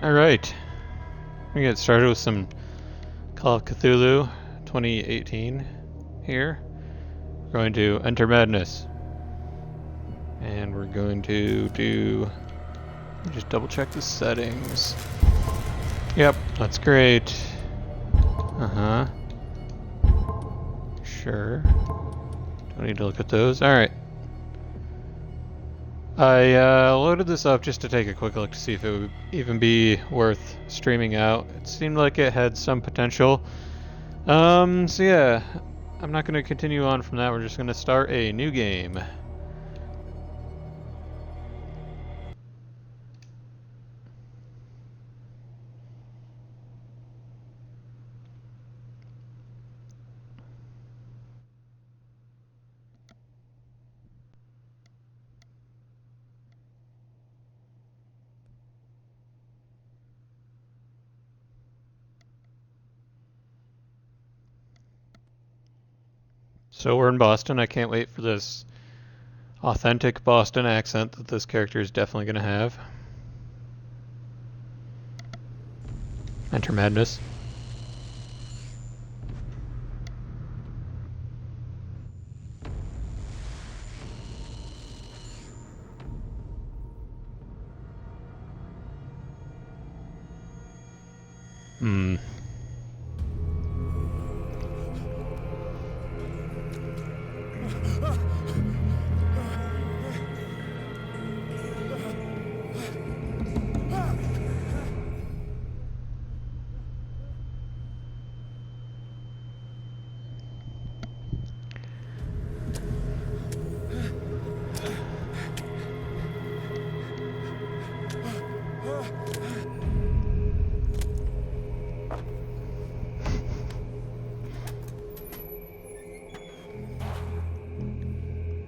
Alright, we get started with some Call of Cthulhu 2018 here. We're going to enter madness. And we're going to just double check the settings. Yep, that's great. Uh-huh. Sure. Don't need to look at those. Alright. I loaded this up just to take a quick look to see if it would even be worth streaming out. It seemed like it had some potential. So yeah, I'm not going to continue on from that. We're just going to start a new game. So we're in Boston. I can't wait for this authentic Boston accent that this character is definitely going to have. Enter madness.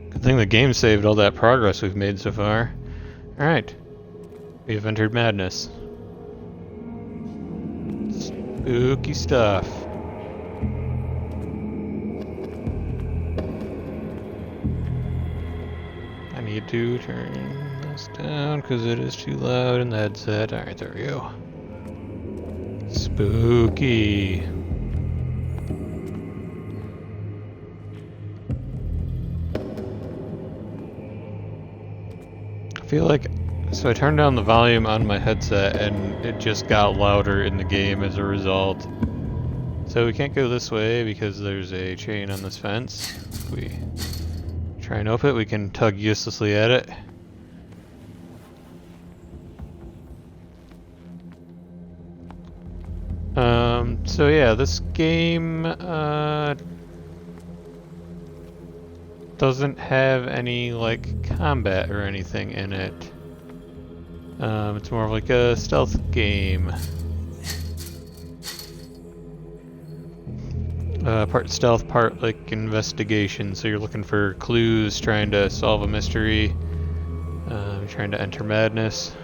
Good thing the game saved all that progress we've made so far. Alright. We have entered madness. Spooky stuff. I need to turn this down because it is too loud in the headset. Alright, there we go. Spooky. I feel like, so I turned down the volume on my headset and it just got louder in the game as a result. So we can't go this way because there's a chain on this fence. If we try and open it, we can tug uselessly at it. So yeah, this game doesn't have any like combat or anything in it. It's more of like a stealth game. Part stealth, part like investigation. So you're looking for clues, trying to solve a mystery, trying to enter madness.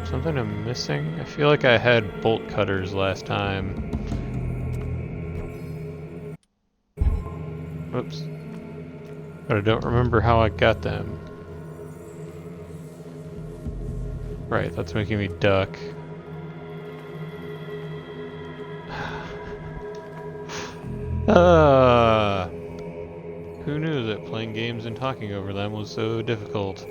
Something I'm missing? I feel like I had bolt cutters last time. Whoops. But I don't remember how I got them. Right, that's making me duck. Who knew that playing games and talking over them was so difficult?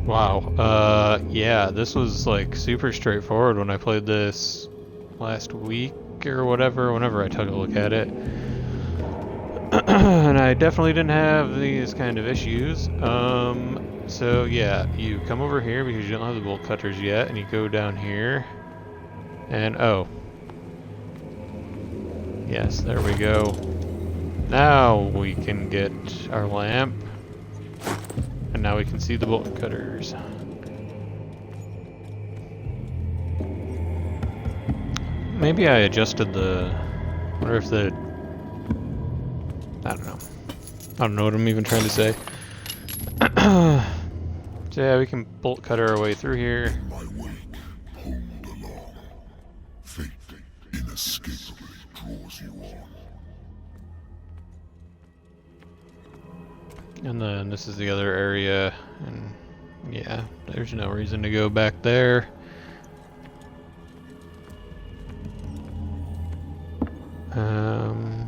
Wow, yeah, this was like super straightforward when I played this last week or whatever, whenever I took a look at it. And I definitely didn't have these kind of issues. So yeah, you come over here because you don't have the bolt cutters yet, and you go down here, and oh. Yes, there we go. Now we can get our lamp. And now we can see the bolt cutters. Maybe I adjusted the... I wonder if the... I don't know. I don't know what I'm even trying to say. So yeah, we can bolt cutter our way through here. My wake, hold along. Fate inescapably draws you on. And then this is the other area, and yeah, there's no reason to go back there.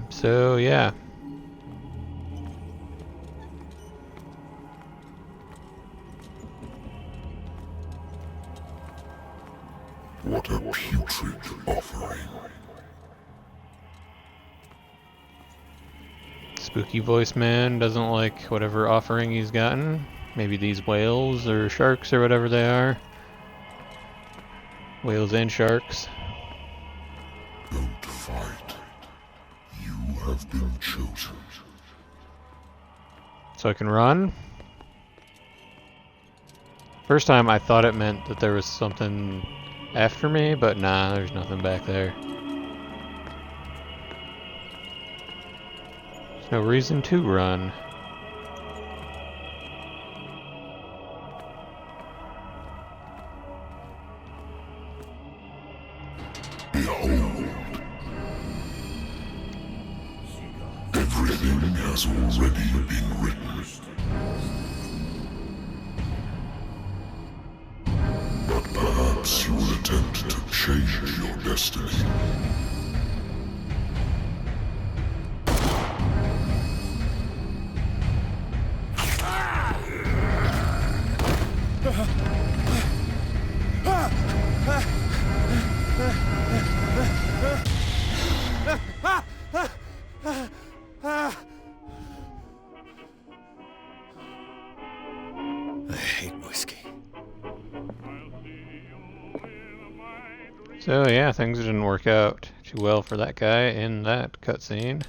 So yeah. What a putrid offering. Spooky voice man doesn't like whatever offering he's gotten. Maybe these whales or sharks or whatever they are. Whales and sharks. Don't fight. You have been chosen. So I can run. First time I thought it meant that there was something after me, but nah, there's nothing back there. There's no reason to run. Behold. Everything has already been written. But perhaps you will attempt to change your destiny. I hate whiskey. So yeah, things didn't work out too well for that guy in that cutscene.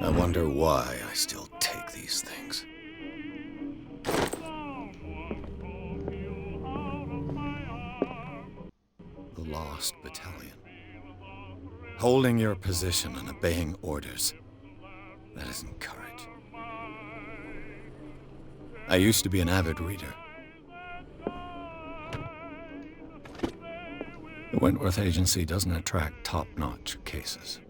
I wonder why I still take these things. The Lost Battalion. Holding your position and obeying orders. That isn't courage. I used to be an avid reader. The Wentworth Agency doesn't attract top-notch cases.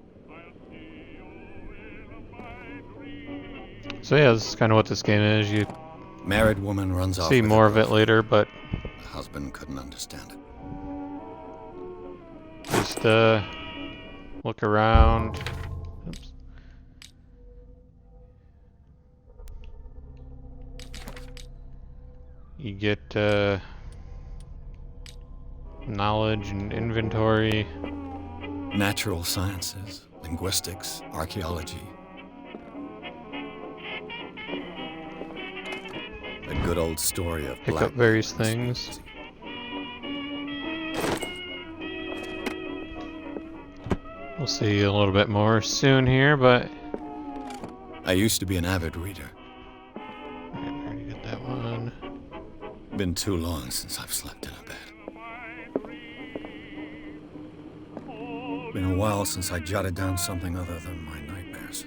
So yeah, this is kind of what this game is. You Married woman runs off see with more her of it boyfriend. later, but The husband couldn't understand it. just look around. Oops. You get knowledge and inventory. Natural sciences, linguistics, archaeology. A good old story of Pick black up various man and things. speakeasy. We'll see a little bit more soon here, but I used to be an avid reader. I already did that one. Been too long since I've slept in a bed. Been a while since I jotted down something other than my nightmares.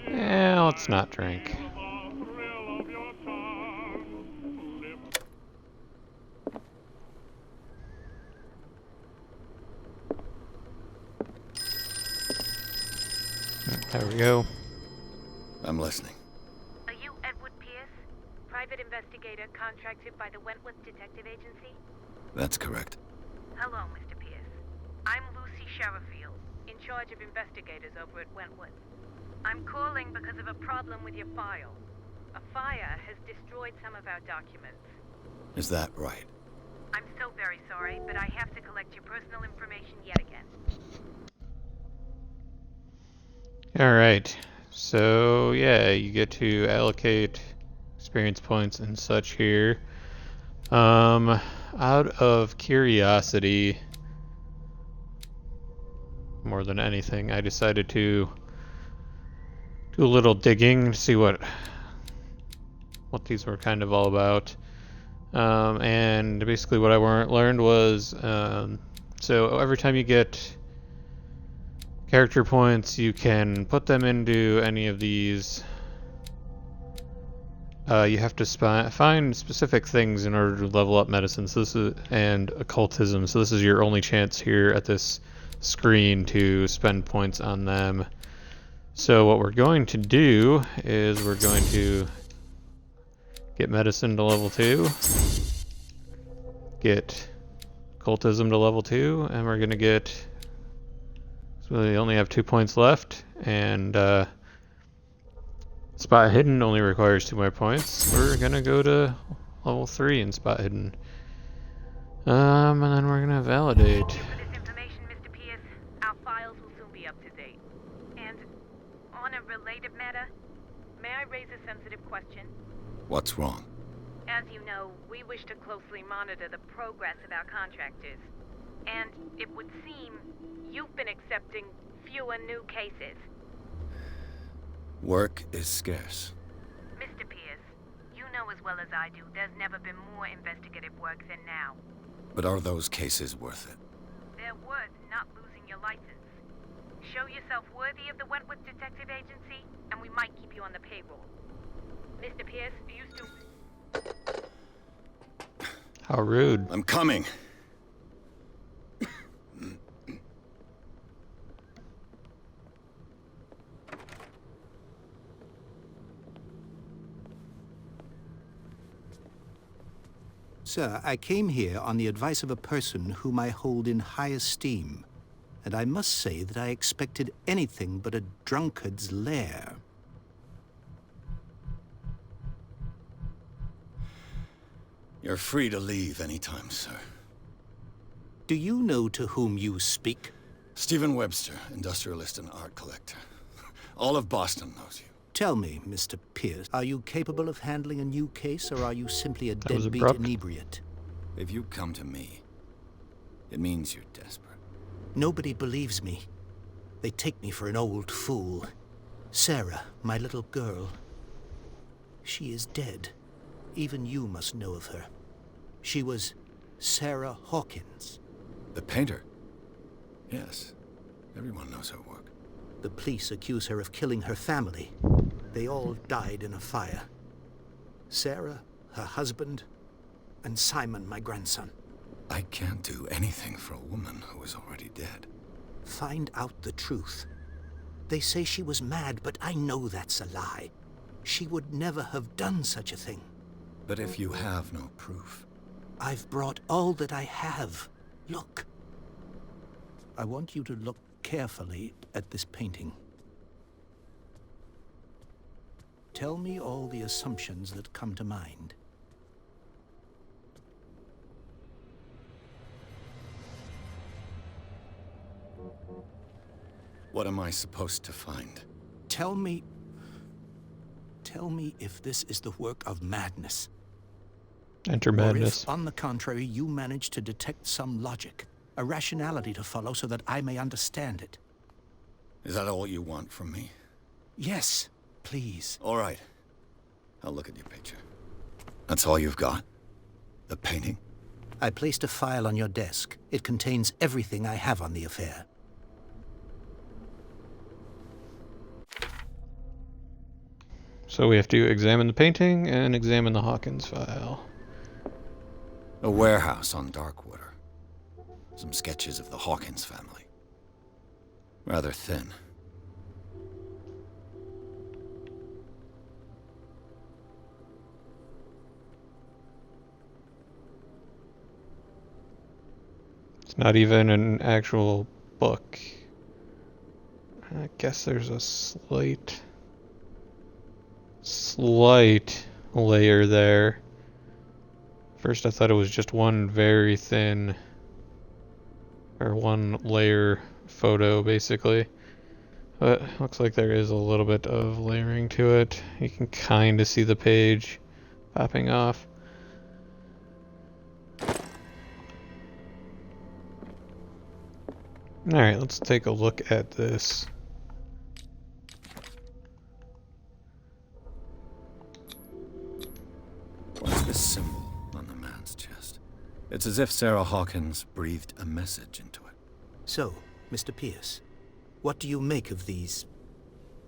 Yeah, let's not drink. There we go. I'm listening. Are you Edward Pierce, private investigator contracted by the Wentworth Detective Agency? That's correct. Hello, Mr. Pierce. I'm Lucy Sherifield, in charge of investigators over at Wentworth. I'm calling because of a problem with your file. A fire has destroyed some of our documents. Is that right? I'm so very sorry, but I have to collect your personal information yet again. Alright, so yeah, you get to allocate experience points and such here. Out of curiosity, more than anything, I decided to do a little digging to see what these were kind of all about. And basically what I learned was, so every time you get character points, you can put them into any of these. You have to find specific things in order to level up medicine. So this is, and occultism. So this is your only chance here at this screen to spend points on them. So what we're going to do is we're going to get medicine to level 2, get occultism to level 2, and we're going to get, so we only have 2 points left, and spot hidden only requires 2 more points. We're going to go to level 3 in spot hidden. And then we're going to validate. For this information, Mr. Pierce, our files will soon be up to date. And on a related matter, may I raise a sensitive question? What's wrong? As you know, we wish to closely monitor the progress of our contractors. And it would seem you've been accepting fewer new cases. Work is scarce. Mr. Pierce, you know as well as I do there's never been more investigative work than now. But are those cases worth it? They're worth not losing your license. Show yourself worthy of the Wentworth Detective Agency, and we might keep you on the payroll. Mr. Pierce, do you still... How rude. I'm coming. Sir, I came here on the advice of a person whom I hold in high esteem, and I must say that I expected anything but a drunkard's lair. You're free to leave anytime, sir. Do you know to whom you speak? Stephen Webster, industrialist and art collector. All of Boston knows you. Tell me, Mr. Pierce, are you capable of handling a new case, or are you simply a That was deadbeat abrupt. inebriate? If you come to me, it means you're desperate. Nobody believes me. They take me for an old fool. Sarah, my little girl, she is dead. Even you must know of her. She was Sarah Hawkins. The painter? Yes. Everyone knows her work. The police accuse her of killing her family. They all died in a fire. Sarah, her husband, and Simon, my grandson. I can't do anything for a woman who is already dead. Find out the truth. They say she was mad, but I know that's a lie. She would never have done such a thing. But if you have no proof... I've brought all that I have. Look. I want you to look carefully at this painting. Tell me all the assumptions that come to mind. What am I supposed to find? Tell me if this is the work of madness. Enter Or madness. if, on the contrary, you manage to detect some logic, a rationality to follow so that I may understand it. Is that all you want from me? Yes, please. All right. I'll look at your picture. That's all you've got? The painting? I placed a file on your desk. It contains everything I have on the affair. So we have to examine the painting and examine the Hawkins file. A warehouse on Darkwater. Some sketches of the Hawkins family. Rather thin. It's not even an actual book. I guess there's a slight layer there. First I thought it was just one very thin, or one layer photo basically. But looks like there is a little bit of layering to it. You can kind of see the page popping off. Alright, let's take a look at this. What's this symbol on the man's chest? It's as if Sarah Hawkins breathed a message into it. So, Mr. Pierce, What do you make of these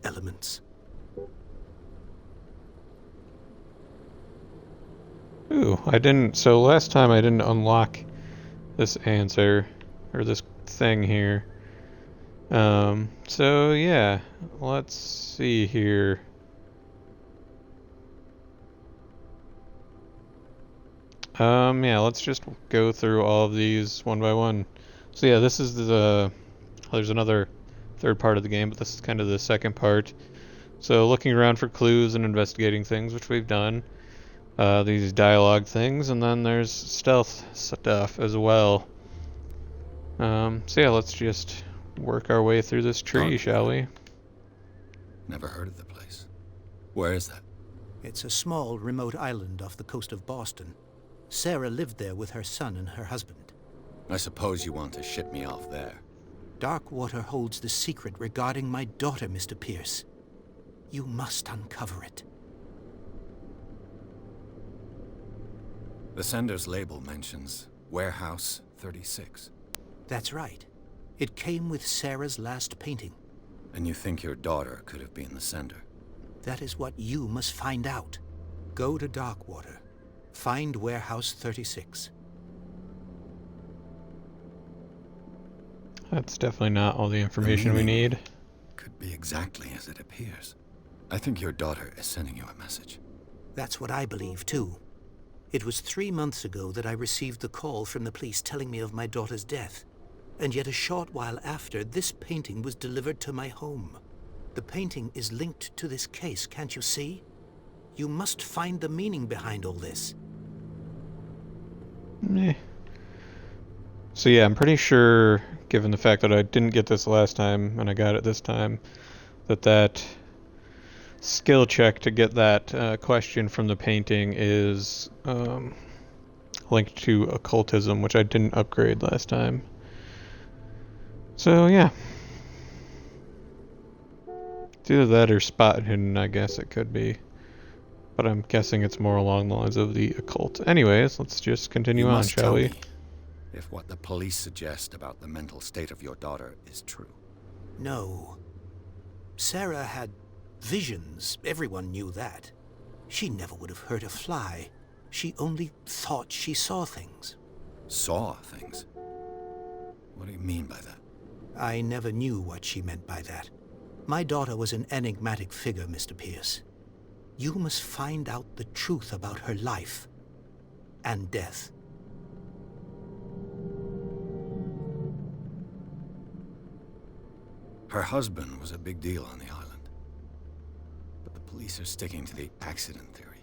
elements? Ooh, so last time I didn't unlock this answer, or this thing here. So yeah, let's see here. Yeah, let's just go through all of these one by one. So yeah, this is there's another third part of the game, but this is kind of the second part. So looking around for clues and investigating things, which we've done. These dialogue things, and then there's stealth stuff as well. So yeah, let's just work our way through this tree, shall we? Never heard of the place. Where is that? It's a small, remote island off the coast of Boston. Sarah lived there with her son and her husband. I suppose you want to ship me off there. Darkwater holds the secret regarding my daughter, Mr. Pierce. You must uncover it. The sender's label mentions Warehouse 36. That's right. It came with Sarah's last painting. And you think your daughter could have been the sender? That is what you must find out. Go to Darkwater. Find Warehouse 36. That's definitely not all the information we need. Could be exactly as it appears. I think your daughter is sending you a message. That's what I believe, too. It was 3 months ago that I received the call from the police telling me of my daughter's death. And yet a short while after, this painting was delivered to my home. The painting is linked to this case, can't you see? You must find the meaning behind all this. Meh. So yeah, I'm pretty sure, given the fact that I didn't get this last time and I got it this time, that skill check to get that question from the painting is linked to occultism, which I didn't upgrade last time. So yeah. It's either that or spot hidden, I guess it could be. But I'm guessing it's more along the lines of the occult. Anyways, let's just continue on, shall we? If what the police suggest about the mental state of your daughter is true. No. Sarah had visions. Everyone knew that. She never would have hurt a fly. She only thought she saw things. Saw things? What do you mean by that? I never knew what she meant by that. My daughter was an enigmatic figure, Mr. Pierce. You must find out the truth about her life and death. Her husband was a big deal on the island. But the police are sticking to the accident theory.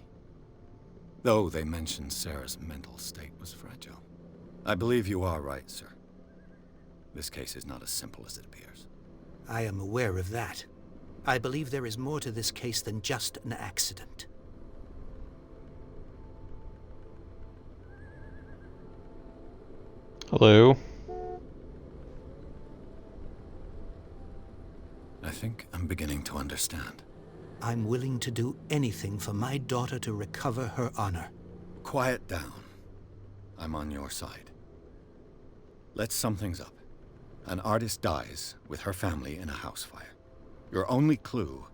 Though they mentioned Sarah's mental state was fragile. I believe you are right, sir. This case is not as simple as it appears. I am aware of that. I believe there is more to this case than just an accident. Hello? I think I'm beginning to understand. I'm willing to do anything for my daughter to recover her honor. Quiet down. I'm on your side. Let's sum things up. An artist dies with her family in a house fire. Your only clue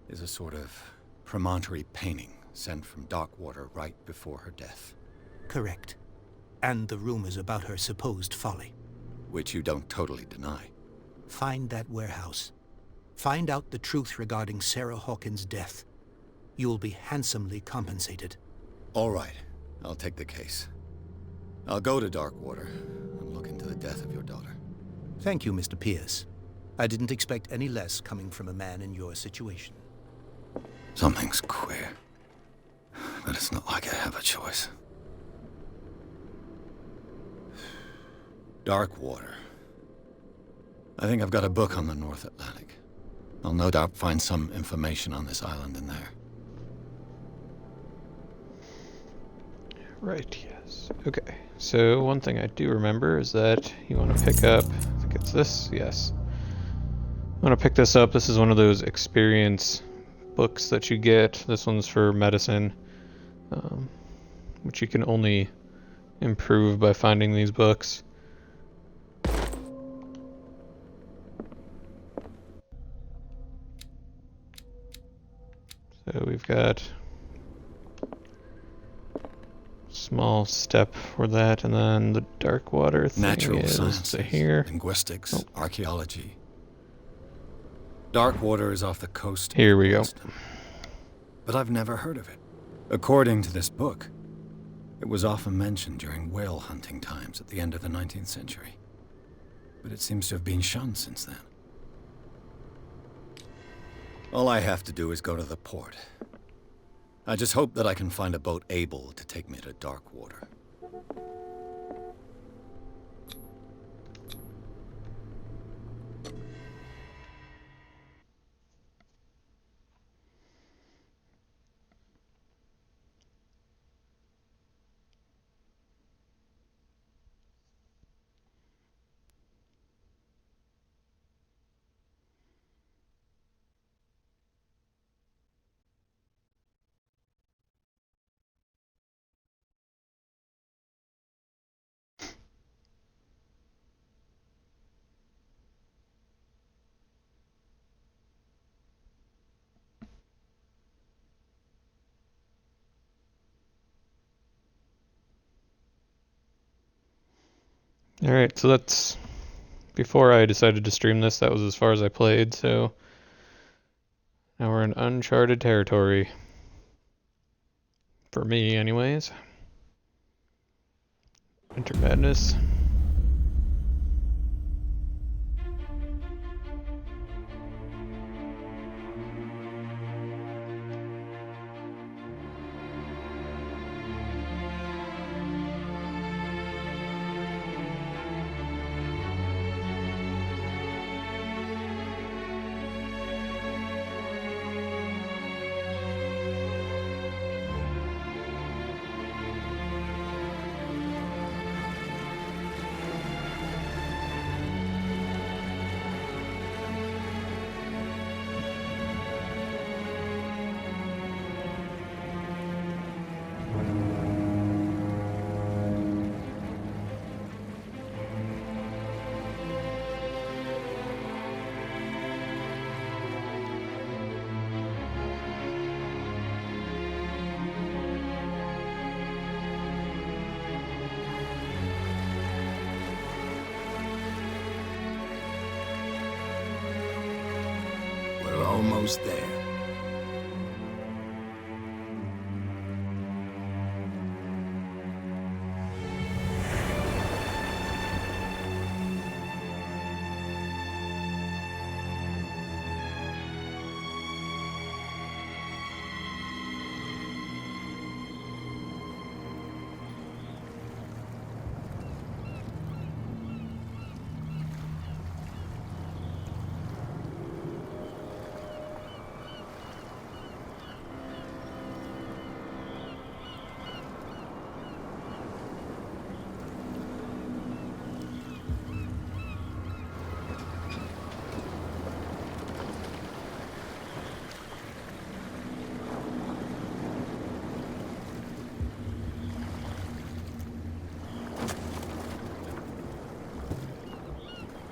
is a sort of promontory painting sent from Darkwater right before her death. Correct. And the rumors about her supposed folly. Which you don't totally deny. Find that warehouse. Find out the truth regarding Sarah Hawkins' death. You'll be handsomely compensated. All right. I'll take the case. I'll go to Darkwater and look into the death of your daughter. Thank you, Mr. Pierce. I didn't expect any less coming from a man in your situation. Something's queer. But it's not like I have a choice. Darkwater. I think I've got a book on the North Atlantic. I'll no doubt find some information on this island in there. Right, yes. Okay, so one thing I do remember is that you want to pick up, I think it's this, yes. I want to pick this up. This is one of those experience books that you get. This one's for medicine, which you can only improve by finding these books. So we've got small step for that, and then the dark water thing Natural is sciences, here. linguistics, archaeology. Dark water is off the coast. Here we go. Boston. But I've never heard of it. According to this book, it was often mentioned during whale hunting times at the end of the 19th century. But it seems to have been shunned since then. All I have to do is go to the port. I just hope that I can find a boat able to take me to dark water. Alright, so that's... Before I decided to stream this, that was as far as I played, so... Now we're in uncharted territory. For me, anyways. Enter Madness. We're almost there.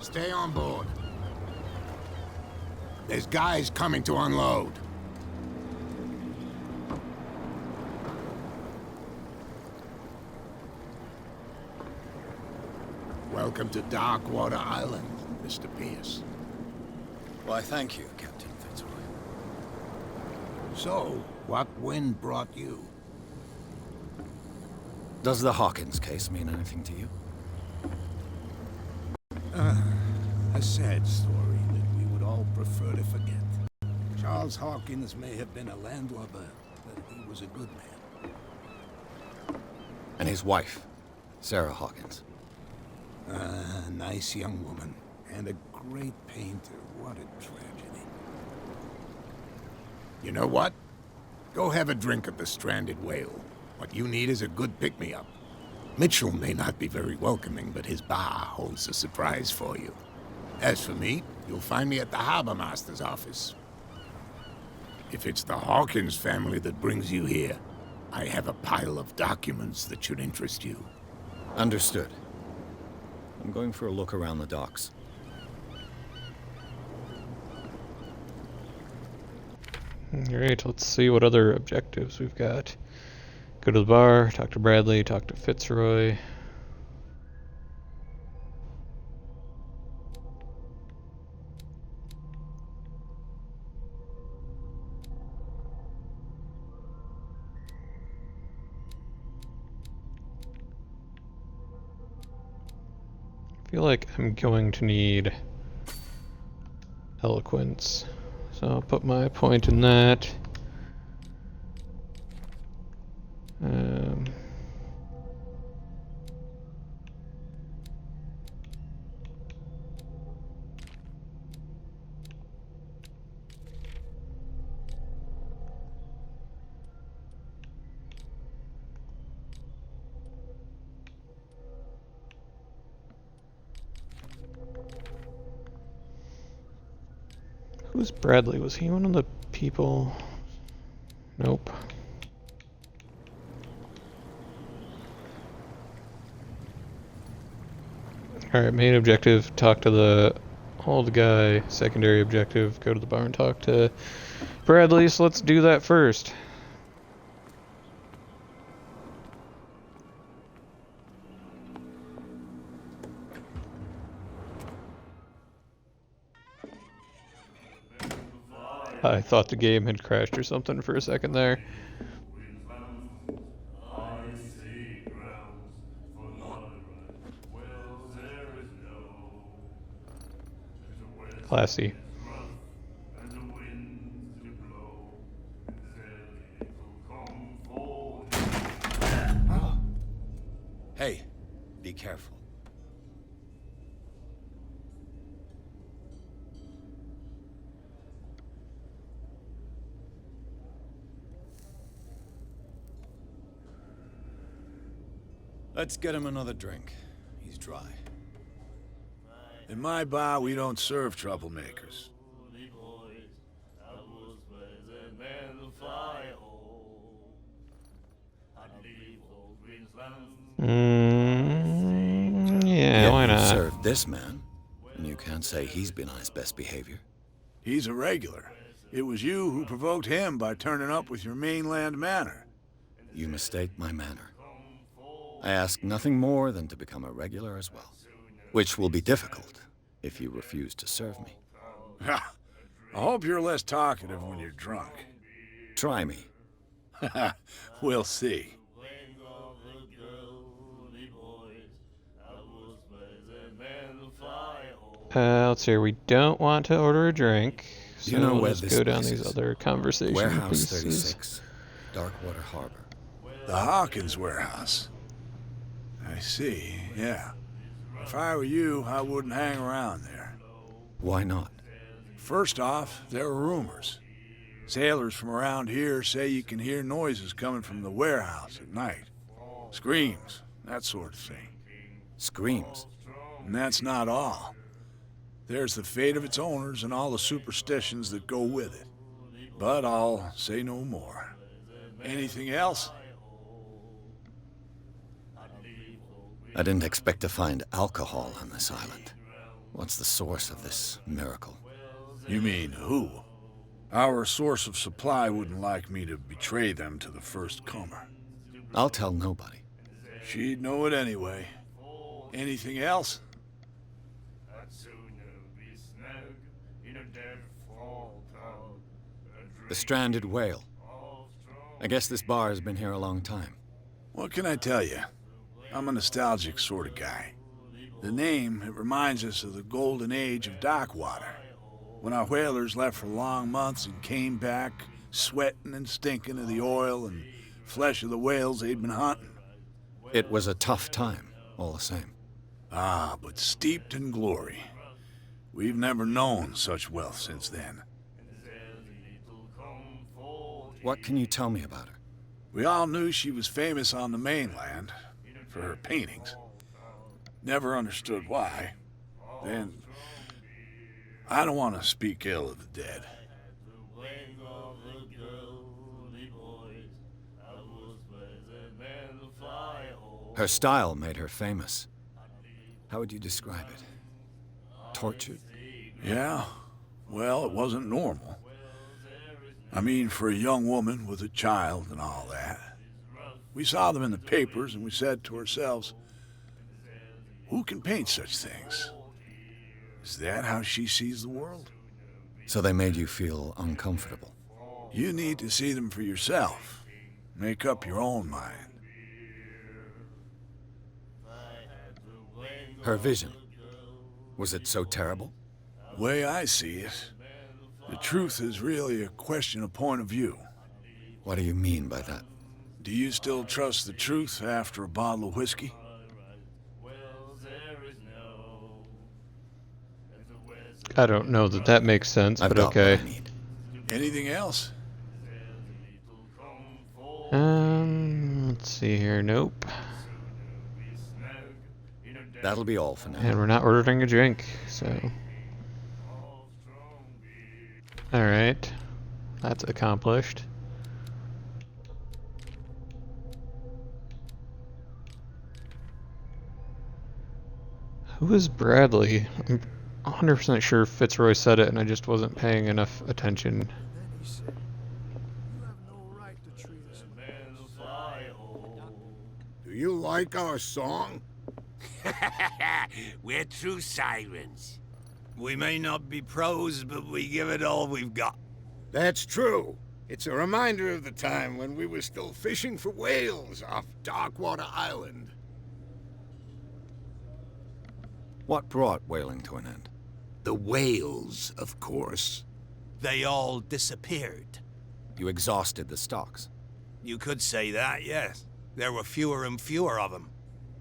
Stay on board. There's guys coming to unload. Welcome to Darkwater Island, Mr. Pierce. Why, thank you, Captain Fitzroy. So, what wind brought you? Does the Hawkins case mean anything to you? A sad story that we would all prefer to forget. Charles Hawkins may have been a landlubber, but he was a good man. And his wife, Sarah Hawkins. A nice young woman, and a great painter. What a tragedy. You know what? Go have a drink at the Stranded Whale. What you need is a good pick-me-up. Mitchell may not be very welcoming, but his bar holds a surprise for you. As for me, you'll find me at the Harbor Master's office. If it's the Hawkins family that brings you here, I have a pile of documents that should interest you. Understood. I'm going for a look around the docks. Alright, let's see what other objectives we've got. Go to the bar, talk to Bradley, talk to Fitzroy. I feel like I'm going to need eloquence. So I'll put my point in that. Who's Bradley? Was he one of the people? Nope. Alright, main objective, talk to the old guy. Secondary objective, go to the bar and talk to Bradley, so let's do that first. I thought the game had crashed or something for a second there. Classy. Hey, be careful. Let's get him another drink. He's dry. In my bar, we don't serve troublemakers. Yeah, why You not? served this man, and you can't say he's been on his best behavior. He's a regular. It was you who provoked him by turning up with your mainland manner. You mistake my manner. I ask nothing more than to become a regular as well, which will be difficult if you refuse to serve me. I hope you're less talkative when you're drunk. Try me. We'll see. Let's see here. We don't want to order a drink, so You know we'll where just this go down place these is? other conversation Warehouse pieces. 36, Darkwater Harbor. The Hawkins warehouse. I see, yeah. If I were you, I wouldn't hang around there. Why not? First off, there are rumors. Sailors from around here say you can hear noises coming from the warehouse at night. Screams, that sort of thing. Screams. And that's not all. There's the fate of its owners and all the superstitions that go with it. But I'll say no more. Anything else? I didn't expect to find alcohol on this island. What's the source of this miracle? You mean who? Our source of supply wouldn't like me to betray them to the first comer. I'll tell nobody. She'd know it anyway. Anything else? The stranded whale. I guess this bar has been here a long time. What can I tell you? I'm a nostalgic sort of guy. The name, it reminds us of the golden age of Darkwater, when our whalers left for long months and came back sweating and stinking of the oil and flesh of the whales they'd been hunting. It was a tough time, all the same. Ah, but steeped in glory. We've never known such wealth since then. What can you tell me about her? We all knew she was famous on the mainland for her paintings. Never understood why. Then, I don't want to speak ill of the dead. Her style made her famous. How would you describe it? Tortured? Yeah? Well, it wasn't normal. I mean, for a young woman with a child and all that. We saw them in the papers and we said to ourselves, who can paint such things? Is that how she sees the world? So they made you feel uncomfortable. You need to see them for yourself. Make up your own mind. Her vision. Was it so terrible? The way I see it, the truth is really a question of point of view. What do you mean by that? Do you still trust the truth after a bottle of whiskey? I don't know that that makes sense, I've but got okay. what I need. Anything else? Let's see here. Nope. That'll be all for now. And we're not ordering a drink, so. Alright. That's accomplished. Who is Bradley? I'm 100% sure Fitzroy said it and I just wasn't paying enough attention. Do you like our song? We're true sirens. We may not be pros, but we give it all we've got. That's true. It's a reminder of the time when we were still fishing for whales off Darkwater Island. What brought whaling to an end? The whales, of course. They all disappeared. You exhausted the stocks. You could say that, yes. There were fewer and fewer of them.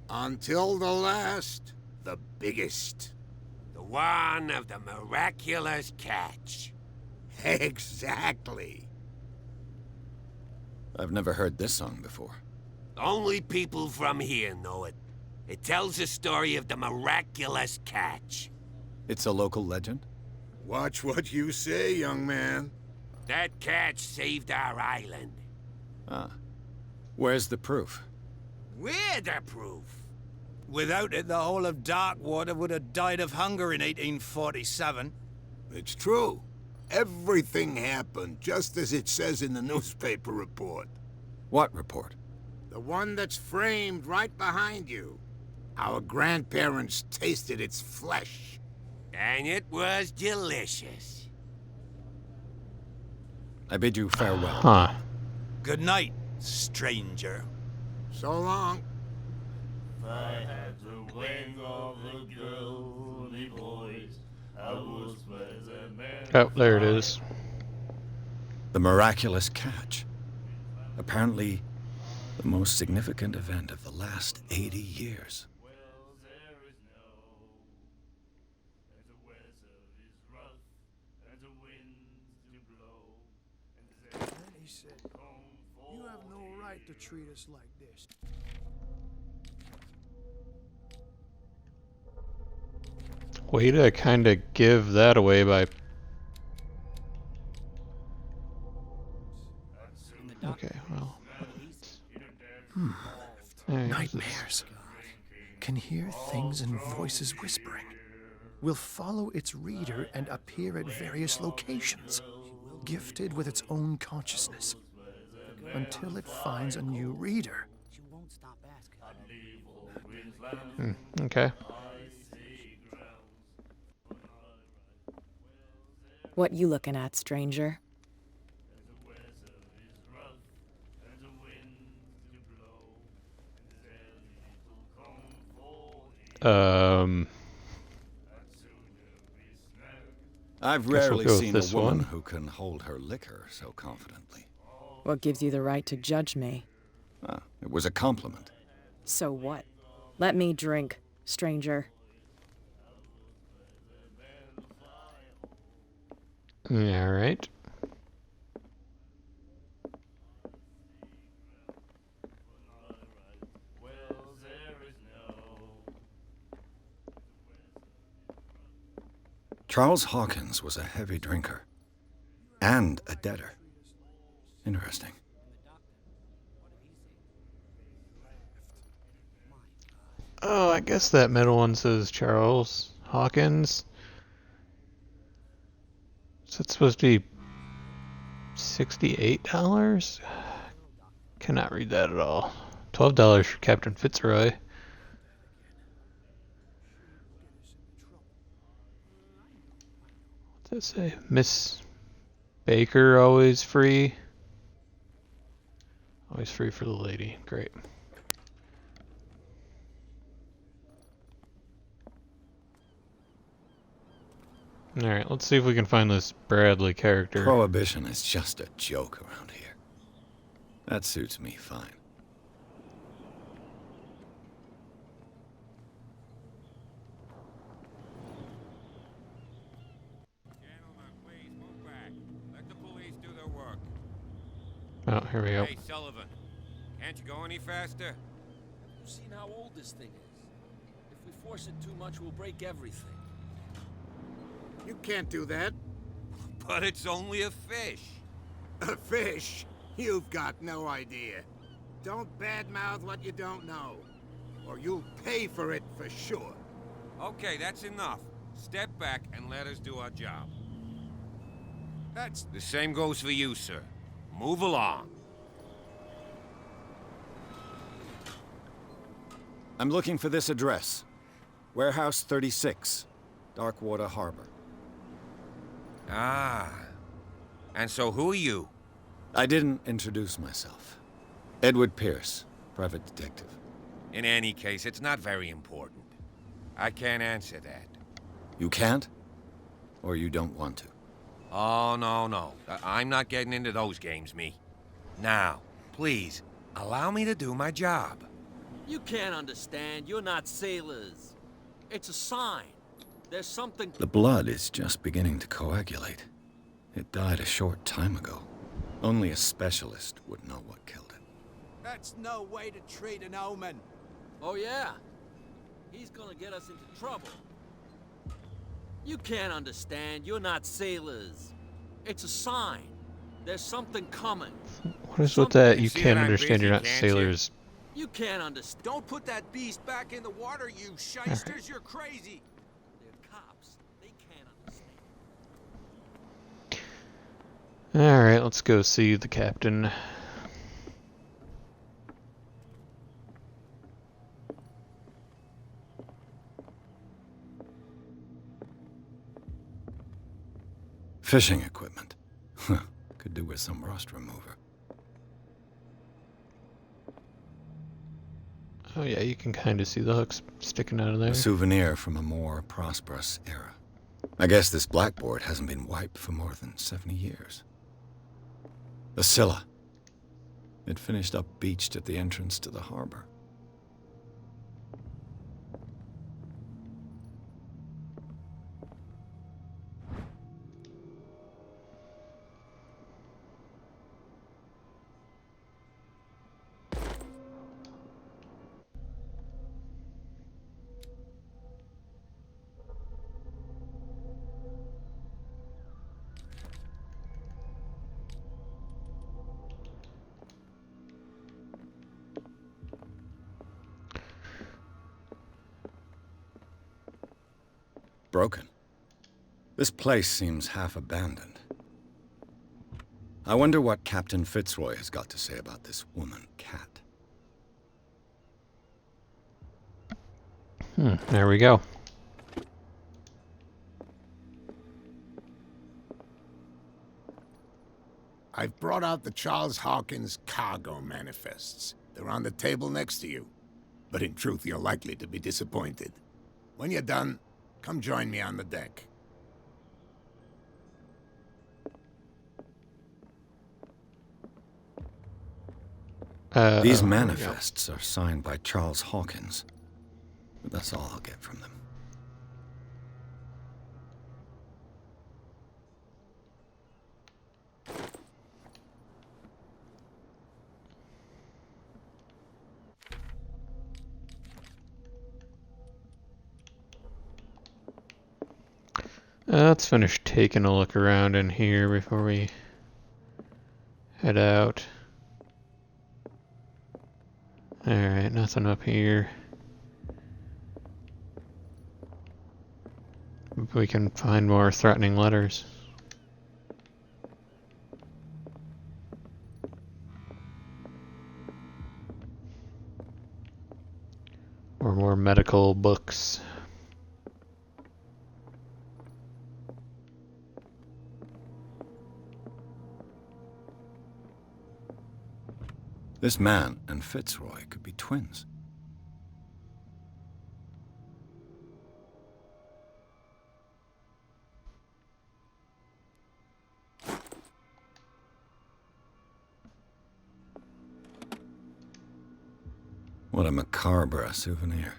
Until the last, the biggest. The one of the miraculous catch. Exactly. I've never heard this song before. Only people from here know it. It tells the story of the miraculous catch. It's a local legend? Watch what you say, young man. That catch saved our island. Ah. Where's the proof? We're the proof. Without it, the whole of Darkwater would have died of hunger in 1847. It's true. Everything happened just as it says in the newspaper report. What report? The one that's framed right behind you. Our grandparents tasted its flesh. And it was delicious. I bid you farewell. Huh. Good night, stranger. So long. If I had the wing of the girly voice, I would swear that man. Oh, there it is. The miraculous catch. Apparently, the most significant event of the last 80 years. He said, you have no right to treat us like this. Way to kind of give that away by. Okay, well. Alright, Nightmares. Can hear things and voices whispering. Will follow its reader and appear at various locations, gifted with its own consciousness, until it finds a new reader. Okay. What you looking at, stranger? I've Guess we'll rarely go with seen a this woman one. who can hold her liquor so confidently. What gives you the right to judge me? Ah, it was a compliment. So what? Let me drink, stranger. Alright. Charles Hawkins was a heavy drinker. And a debtor. Interesting. Oh, I guess that middle one says Charles Hawkins. Is that supposed to be $68? Cannot read that at all. $12 for Captain Fitzroy. What's that say? Miss Baker always free. Always free for the lady. Great. Alright, let's see if we can find this Bradley character. Prohibition is just a joke around here. That suits me fine. Gentlemen, please move back. Let the police do their work. Oh, here we go. Hey, Sullivan. Can't you go any faster? You've seen how old this thing is. If we force it too much, we'll break everything. You can't do that. But it's only a fish. A fish? You've got no idea. Don't badmouth what you don't know, or you'll pay for it for sure. Okay, that's enough. Step back and let us do our job. That's... The same goes for you, sir. Move along. I'm looking for this address. Warehouse 36, Darkwater Harbor. Ah. And so who are you? I didn't introduce myself. Edward Pierce, private detective. In any case, it's not very important. I can't answer that. You can't? Or you don't want to? Oh, no. I'm not getting into those games, me. Now, please, allow me to do my job. You can't understand. You're not sailors. It's a sign. There's something... The blood is just beginning to coagulate. It died a short time ago. Only a specialist would know what killed it. That's no way to treat an omen. Oh, yeah? He's gonna get us into trouble. You can't understand. You're not sailors. It's a sign. There's something coming. What is with that? You See can't that I'm understand, busy, you're not can't you? sailors. You can't understand. Don't put that beast back in the water, you shysters. You're crazy. They're cops. They can't understand. Alright, let's go see the captain. Fishing equipment. Huh. Could do with some rust remover. Oh yeah, you can kind of see the hooks sticking out of there. A souvenir from a more prosperous era. I guess this blackboard hasn't been wiped for more than 70 years. The Scylla. It finished up beached at the entrance to the harbor. Broken. This place seems half abandoned. I wonder what Captain Fitzroy has got to say about this woman, Cat. There we go. I've brought out the Charles Hawkins cargo manifests. They're on the table next to you. But in truth, you're likely to be disappointed. When you're done, come join me on the deck. These manifests are signed by Charles Hawkins. But that's all I'll get from them. Let's finish taking a look around in here before we head out. Alright, nothing up here. We can find more threatening letters. more medical books. This man and Fitzroy could be twins. What a macabre souvenir.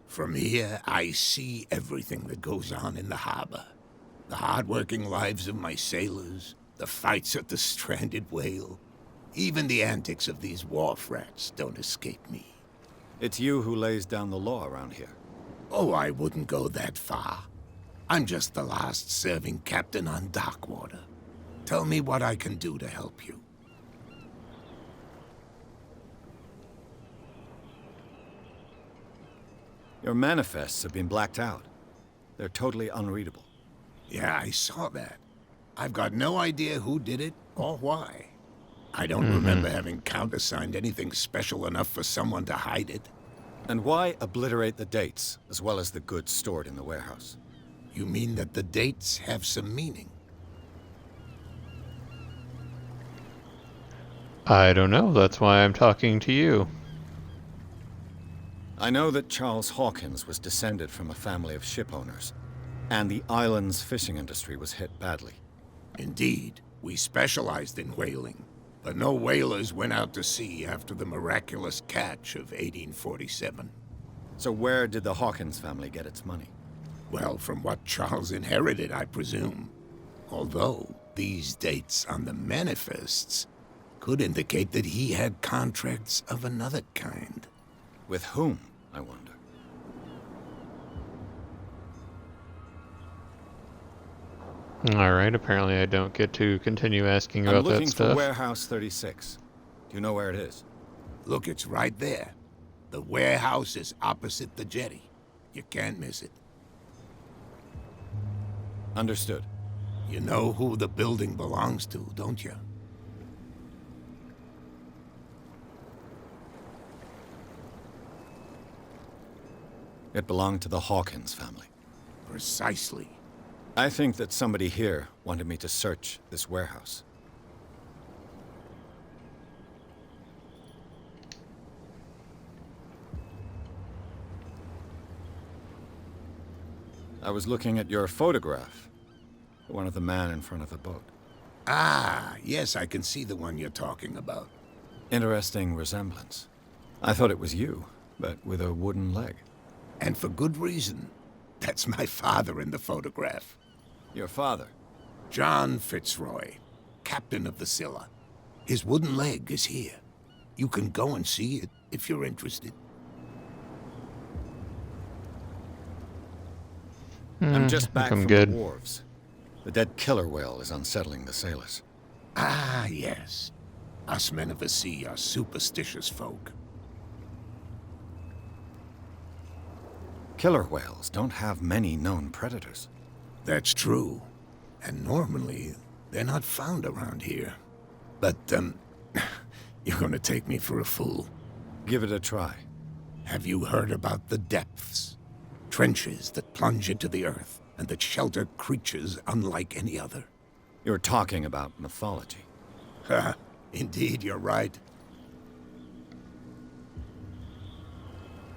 From here, I see everything that goes on in the harbor. The hard-working lives of my sailors, the fights at the stranded whale. Even the antics of these wharf rats don't escape me. It's you who lays down the law around here. Oh, I wouldn't go that far. I'm just the last serving captain on Darkwater. Tell me what I can do to help you. Your manifests have been blacked out. They're totally unreadable. Yeah, I saw that. I've got no idea who did it or why. I don't remember having countersigned anything special enough for someone to hide it. And why obliterate the dates, as well as the goods stored in the warehouse? You mean that the dates have some meaning? I don't know. That's why I'm talking to you. I know that Charles Hawkins was descended from a family of ship owners, and the island's fishing industry was hit badly. Indeed, we specialized in whaling, but no whalers went out to sea after the miraculous catch of 1847. So where did the Hawkins family get its money? Well, from what Charles inherited, I presume. Although, these dates on the manifests could indicate that he had contracts of another kind. With whom, I wonder? Alright, apparently I don't get to continue asking about that I'm looking stuff. for Warehouse 36. Do you know where it is? Look, it's right there. The warehouse is opposite the jetty. You can't miss it. Understood. You know who the building belongs to, don't you? It belonged to the Hawkins family. Precisely. I think that somebody here wanted me to search this warehouse. I was looking at your photograph. The one of the man in front of the boat. Ah, yes, I can see the one you're talking about. Interesting resemblance. I thought it was you, but with a wooden leg. And for good reason. That's my father in the photograph. Your father? John Fitzroy, captain of the Scylla. His wooden leg is here. You can go and see it if you're interested. I'm just back from good. the wharves. The dead killer whale is unsettling the sailors. Ah, yes. Us men of the sea are superstitious folk. Killer whales don't have many known predators. That's true. And normally, they're not found around here. But, you're gonna take me for a fool. Give it a try. Have you heard about the depths? Trenches that plunge into the earth and that shelter creatures unlike any other. You're talking about mythology. Ha! Indeed, you're right.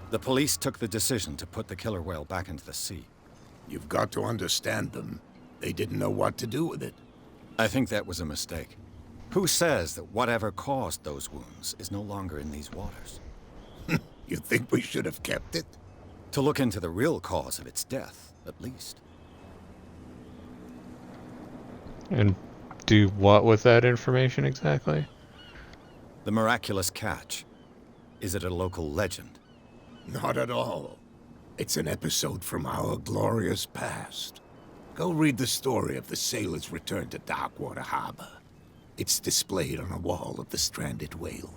The police took the decision to put the killer whale back into the sea. You've got to understand them. They didn't know what to do with it. I think that was a mistake. Who says that whatever caused those wounds is no longer in these waters? You think we should have kept it? To look into the real cause of its death, at least. And do what with that information exactly? The miraculous catch. Is it a local legend? Not at all. It's an episode from our glorious past. Go read the story of the sailors' return to Darkwater Harbor. It's displayed on a wall of the Stranded Whale.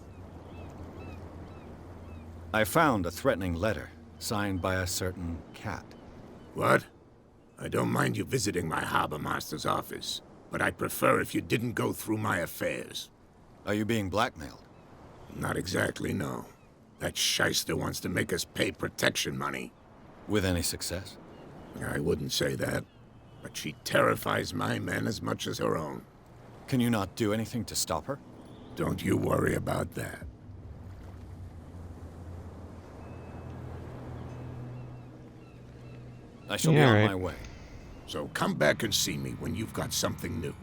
I found a threatening letter, signed by a certain cat. What? I don't mind you visiting my harbor master's office, but I'd prefer if you didn't go through my affairs. Are you being blackmailed? Not exactly, no. That shyster wants to make us pay protection money. With any success? I wouldn't say that, but she terrifies my men as much as her own. Can you not do anything to stop her? Don't you worry about that. I shall be on my way. So come back and see me when you've got something new.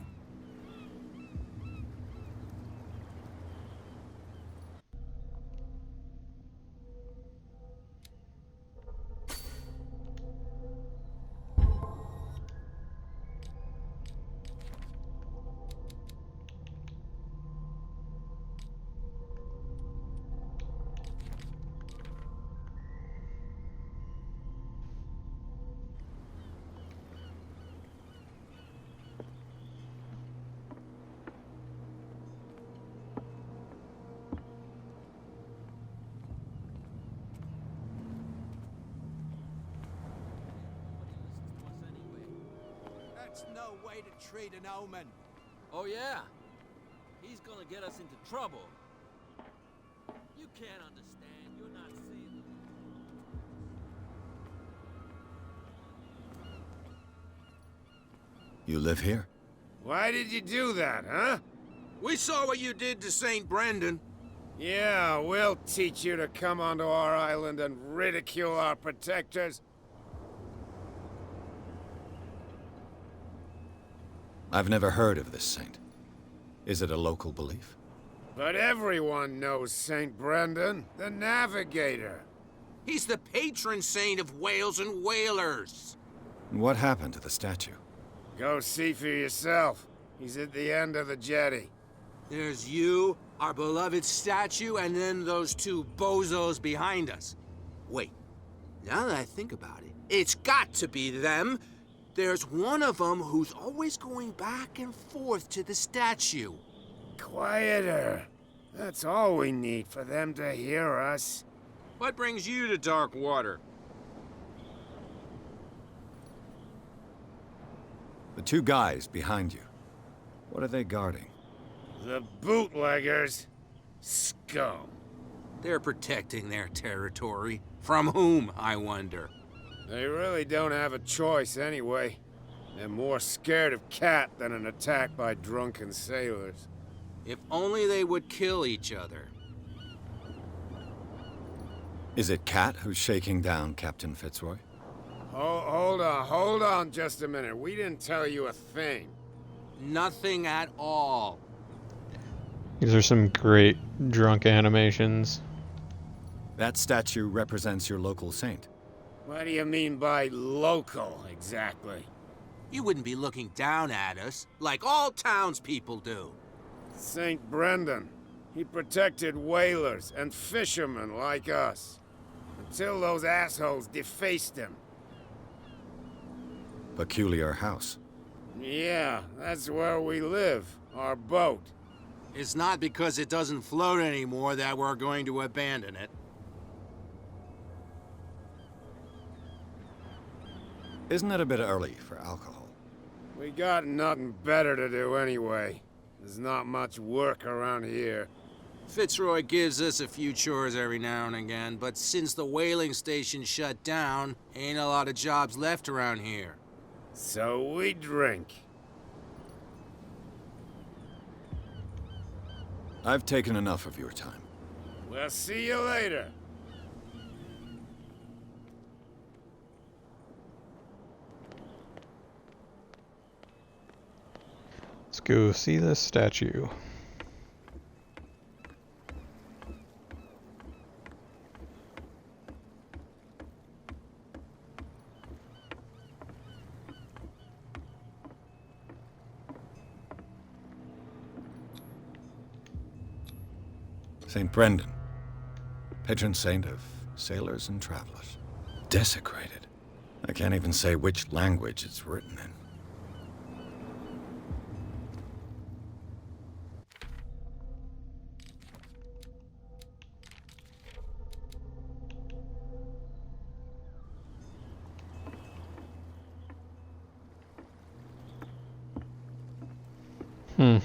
That's no way to treat an omen. Oh, yeah? He's gonna get us into trouble. You can't understand. You're not sailors. You live here? Why did you do that, huh? We saw what you did to St. Brendan. Yeah, we'll teach you to come onto our island and ridicule our protectors. I've never heard of this saint. Is it a local belief? But everyone knows St. Brendan, the navigator. He's the patron saint of whales and whalers. What happened to the statue? Go see for yourself. He's at the end of the jetty. There's you, our beloved statue, and then those two bozos behind us. Wait, now that I think about it, it's got to be them. There's one of them who's always going back and forth to the statue. Quieter. That's all we need for them to hear us. What brings you to dark water? The two guys behind you. What are they guarding? The bootleggers. Scum. They're protecting their territory. From whom, I wonder? They really don't have a choice anyway. They're more scared of Cat than an attack by drunken sailors. If only they would kill each other. Is it Cat who's shaking down Captain Fitzroy? Hold on just a minute. We didn't tell you a thing. Nothing at all. These are some great drunk animations. That statue represents your local saint. What do you mean by local, exactly? You wouldn't be looking down at us, like all townspeople do. St. Brendan. He protected whalers and fishermen like us. Until those assholes defaced him. Peculiar house. Yeah, that's where we live. Our boat. It's not because it doesn't float anymore that we're going to abandon it. Isn't it a bit early for alcohol? We got nothing better to do anyway. There's not much work around here. Fitzroy gives us a few chores every now and again, but since the whaling station shut down, ain't a lot of jobs left around here. So we drink. I've taken enough of your time. We'll see you later. Let's go see the statue. St. Brendan, patron saint of sailors and travelers. Desecrated. I can't even say which language it's written in. Hmm.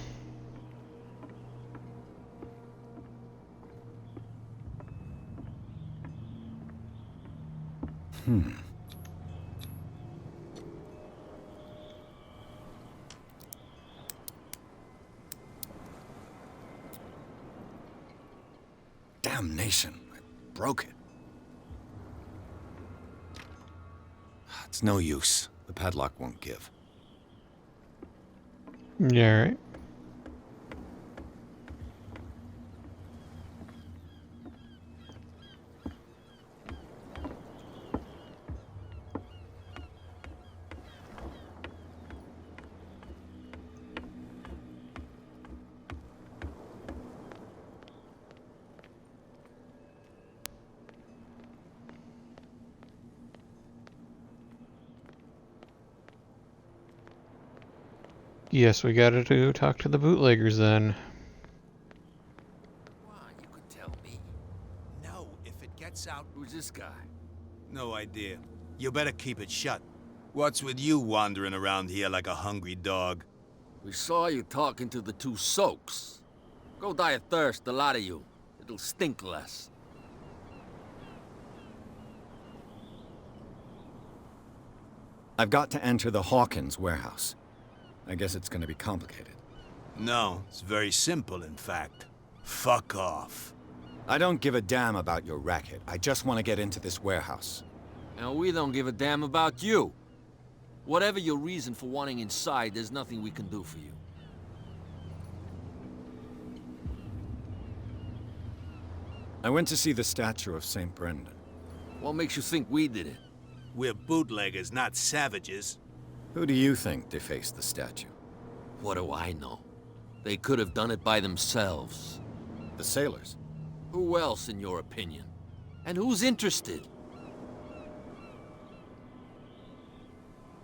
Damnation. I broke it. It's no use. The padlock won't give. Yeah, right. Yes, we gotta go talk to the bootleggers then. Why, you could tell me. No, if it gets out... Who's this guy? No idea. You better keep it shut. What's with you wandering around here like a hungry dog? We saw you talking to the two soaks. Go die of thirst, the lot of you. It'll stink less. I've got to enter the Hawkins warehouse. I guess it's gonna be complicated. No, it's very simple, in fact. Fuck off. I don't give a damn about your racket. I just want to get into this warehouse. And we don't give a damn about you. Whatever your reason for wanting inside, there's nothing we can do for you. I went to see the statue of St. Brendan. What makes you think we did it? We're bootleggers, not savages. Who do you think defaced the statue? What do I know? They could have done it by themselves. The sailors? Who else, in your opinion? And who's interested?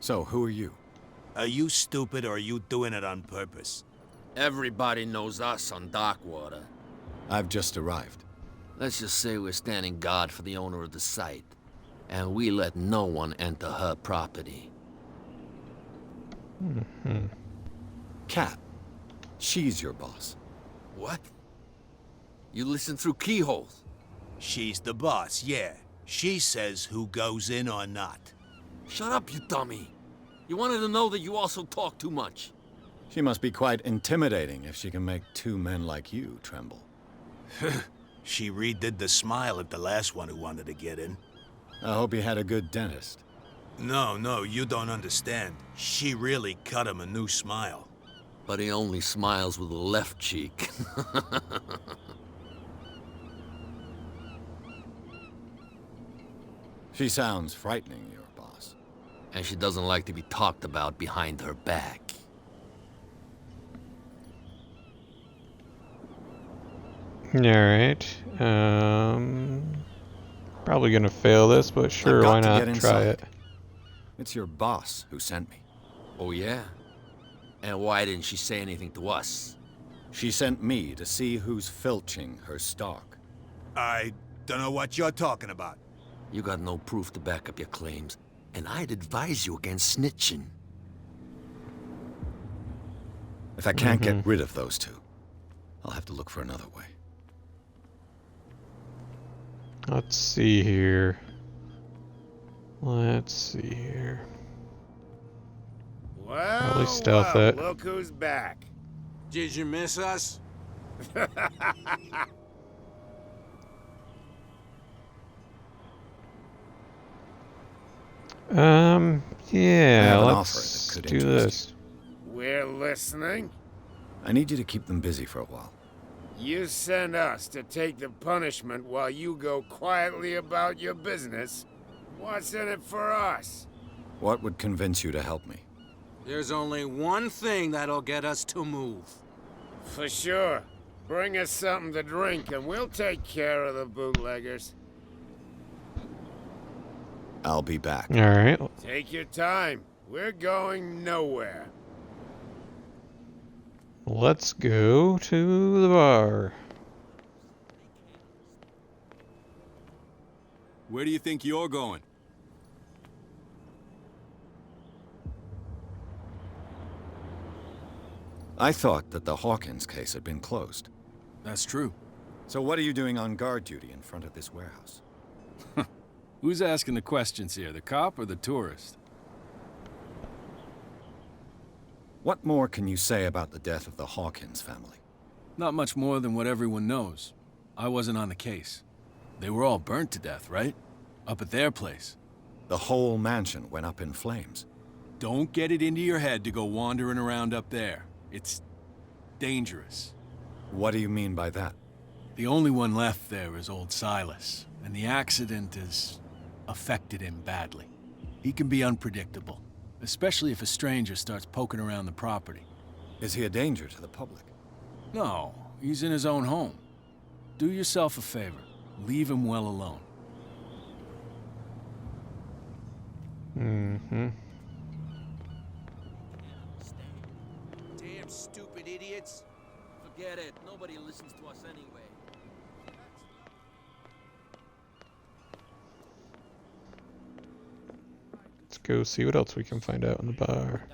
So, who are you? Are you stupid or are you doing it on purpose? Everybody knows us on Darkwater. I've just arrived. Let's just say we're standing guard for the owner of the site. And we let no one enter her property. Kat. She's your boss. What? You listen through keyholes? She's the boss, yeah. She says who goes in or not. Shut up, you dummy. You wanted to know that you also talk too much. She must be quite intimidating if she can make two men like you tremble. She redid the smile at the last one who wanted to get in. I hope you had a good dentist. No, you don't understand. She really cut him a new smile. But he only smiles with the left cheek. She sounds frightening, your boss. And she doesn't like to be talked about behind her back. Alright. Probably gonna fail this, but sure, why not try it? It's your boss who sent me. Oh, yeah? And why didn't she say anything to us? She sent me to see who's filching her stock. I don't know what you're talking about. You got no proof to back up your claims, and I'd advise you against snitching. If I can't get rid of those two, I'll have to look for another way. Let's see here. Let's see here. Well, Probably stealth it. Look who's back. Did you miss us? Yeah, an offer let's that could do interest this. We're listening. I need you to keep them busy for a while. You send us to take the punishment while you go quietly about your business. What's in it for us? What would convince you to help me? There's only one thing that'll get us to move. For sure. Bring us something to drink and we'll take care of the bootleggers. I'll be back. Alright. Take your time. We're going nowhere. Let's go to the bar. Where do you think you're going? I thought that the Hawkins case had been closed. That's true. So what are you doing on guard duty in front of this warehouse? Who's asking the questions here, the cop or the tourist? What more can you say about the death of the Hawkins family? Not much more than what everyone knows. I wasn't on the case. They were all burnt to death, right? Up at their place. The whole mansion went up in flames. Don't get it into your head to go wandering around up there. It's dangerous. What do you mean by that? The only one left there is old Silas, and the accident has affected him badly. He can be unpredictable, especially if a stranger starts poking around the property. Is he a danger to the public? No, he's in his own home. Do yourself a favor. Leave him well alone. Mm-hmm. Damn stupid idiots. Forget it. Nobody listens to us anyway. Let's go see what else we can find out in the bar.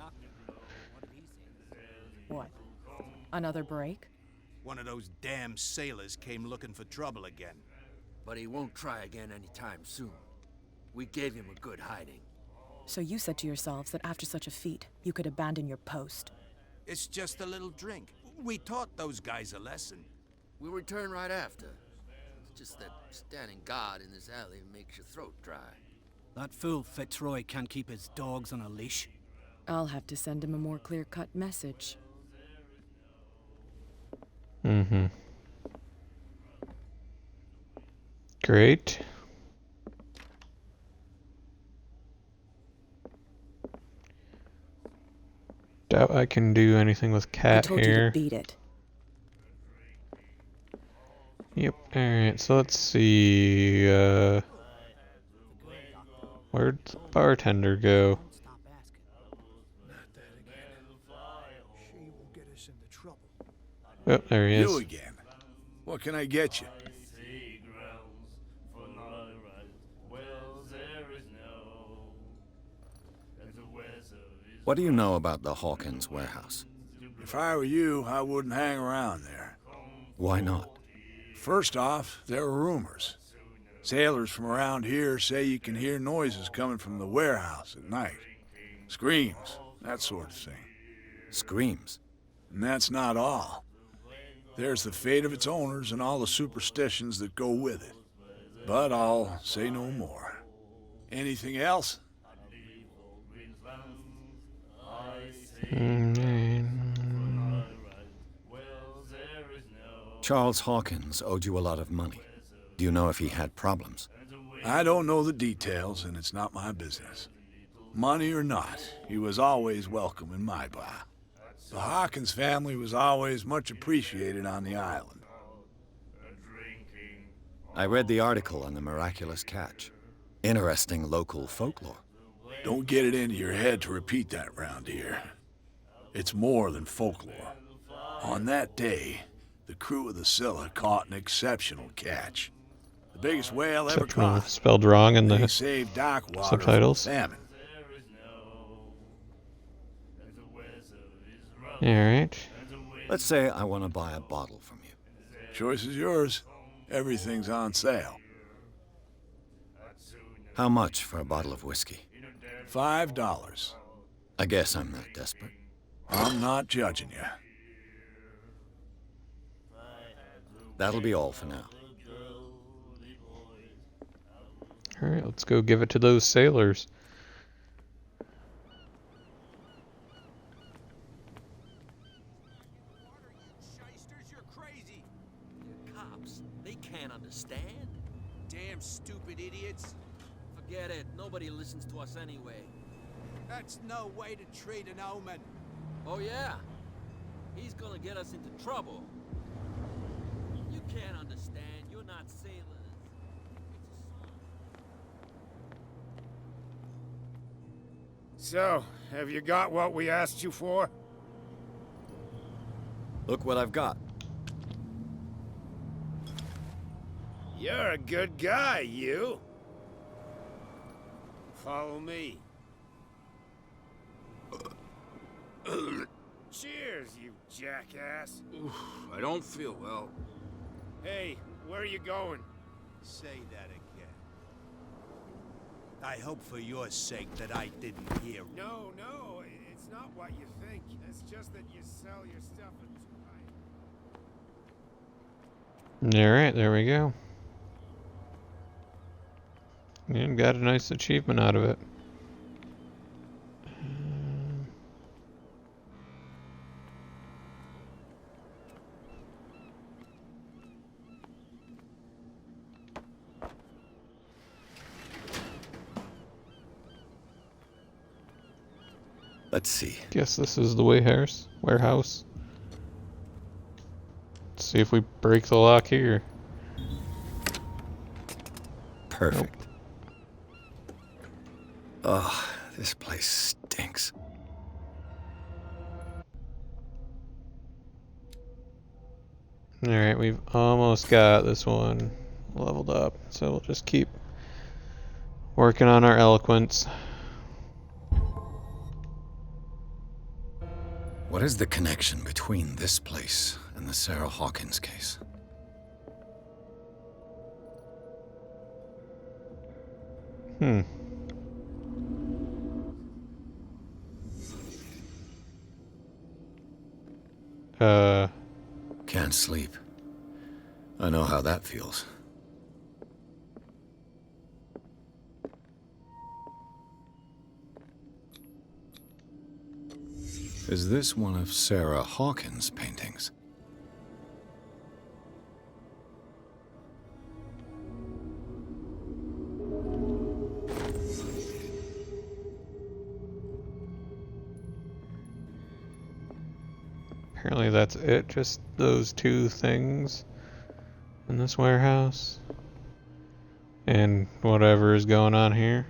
What? Another break? One of those damn sailors came looking for trouble again. But he won't try again anytime soon. We gave him a good hiding. So you said to yourselves that after such a feat, you could abandon your post. It's just a little drink. We taught those guys a lesson. We'll return right after. It's just that standing guard in this alley makes your throat dry. That fool Fitzroy can't keep his dogs on a leash. I'll have to send him a more clear-cut message. Mm-hmm. Great. Doubt I can do anything with Cat I told here. you to beat it. Yep. Alright, so let's see. Where'd the bartender go? Oh, there he is. You again. What can I get you? What do you know about the Hawkins warehouse? If I were you, I wouldn't hang around there. Why not? First off, there are rumors. Sailors from around here say you can hear noises coming from the warehouse at night. Screams, that sort of thing. Screams? And that's not all. There's the fate of its owners and all the superstitions that go with it. But I'll say no more. Anything else? Charles Hawkins owed you a lot of money. Do you know if he had problems? I don't know the details, and it's not my business. Money or not, he was always welcome in my bar. The Hawkins family was always much appreciated on the island. I read the article on the miraculous catch. Interesting local folklore. Don't get it into your head to repeat that round here. It's more than folklore. On that day, the crew of the Scylla caught an exceptional catch. The biggest whale ever caught. Spelled wrong in They the saved dock water subtitles. from famine. Alright. Let's say I want to buy a bottle from you. Choice is yours. Everything's on sale. How much for a bottle of whiskey? $5. I guess I'm not desperate. I'm not judging you. That'll be all for now. Alright, let's go give it to those sailors. Cops, they can't understand. Damn stupid idiots. Forget it. Nobody listens to us anyway. That's no way to treat an omen. Oh, yeah? He's gonna get us into trouble. You can't understand. You're not sailors. So, have you got what we asked you for? Look what I've got. You're a good guy, you. Follow me. Cheers, you jackass. Oof, I don't feel well. Hey, where are you going? Say that again. I hope for your sake that I didn't hear. No, it's not what you think. It's just that you sell your stuff at too high. Alright, there we go. And got a nice achievement out of it. Let's see. Guess this is the warehouse. Let's see if we break the lock here. Perfect. Oh, this place stinks. Alright, we've almost got this one leveled up, so we'll just keep working on our eloquence. What is the connection between this place and the Sarah Hawkins case? Can't sleep. I know how that feels. Is this one of Sarah Hawkins' paintings? Apparently that's it, just those two things in this warehouse. And whatever is going on here.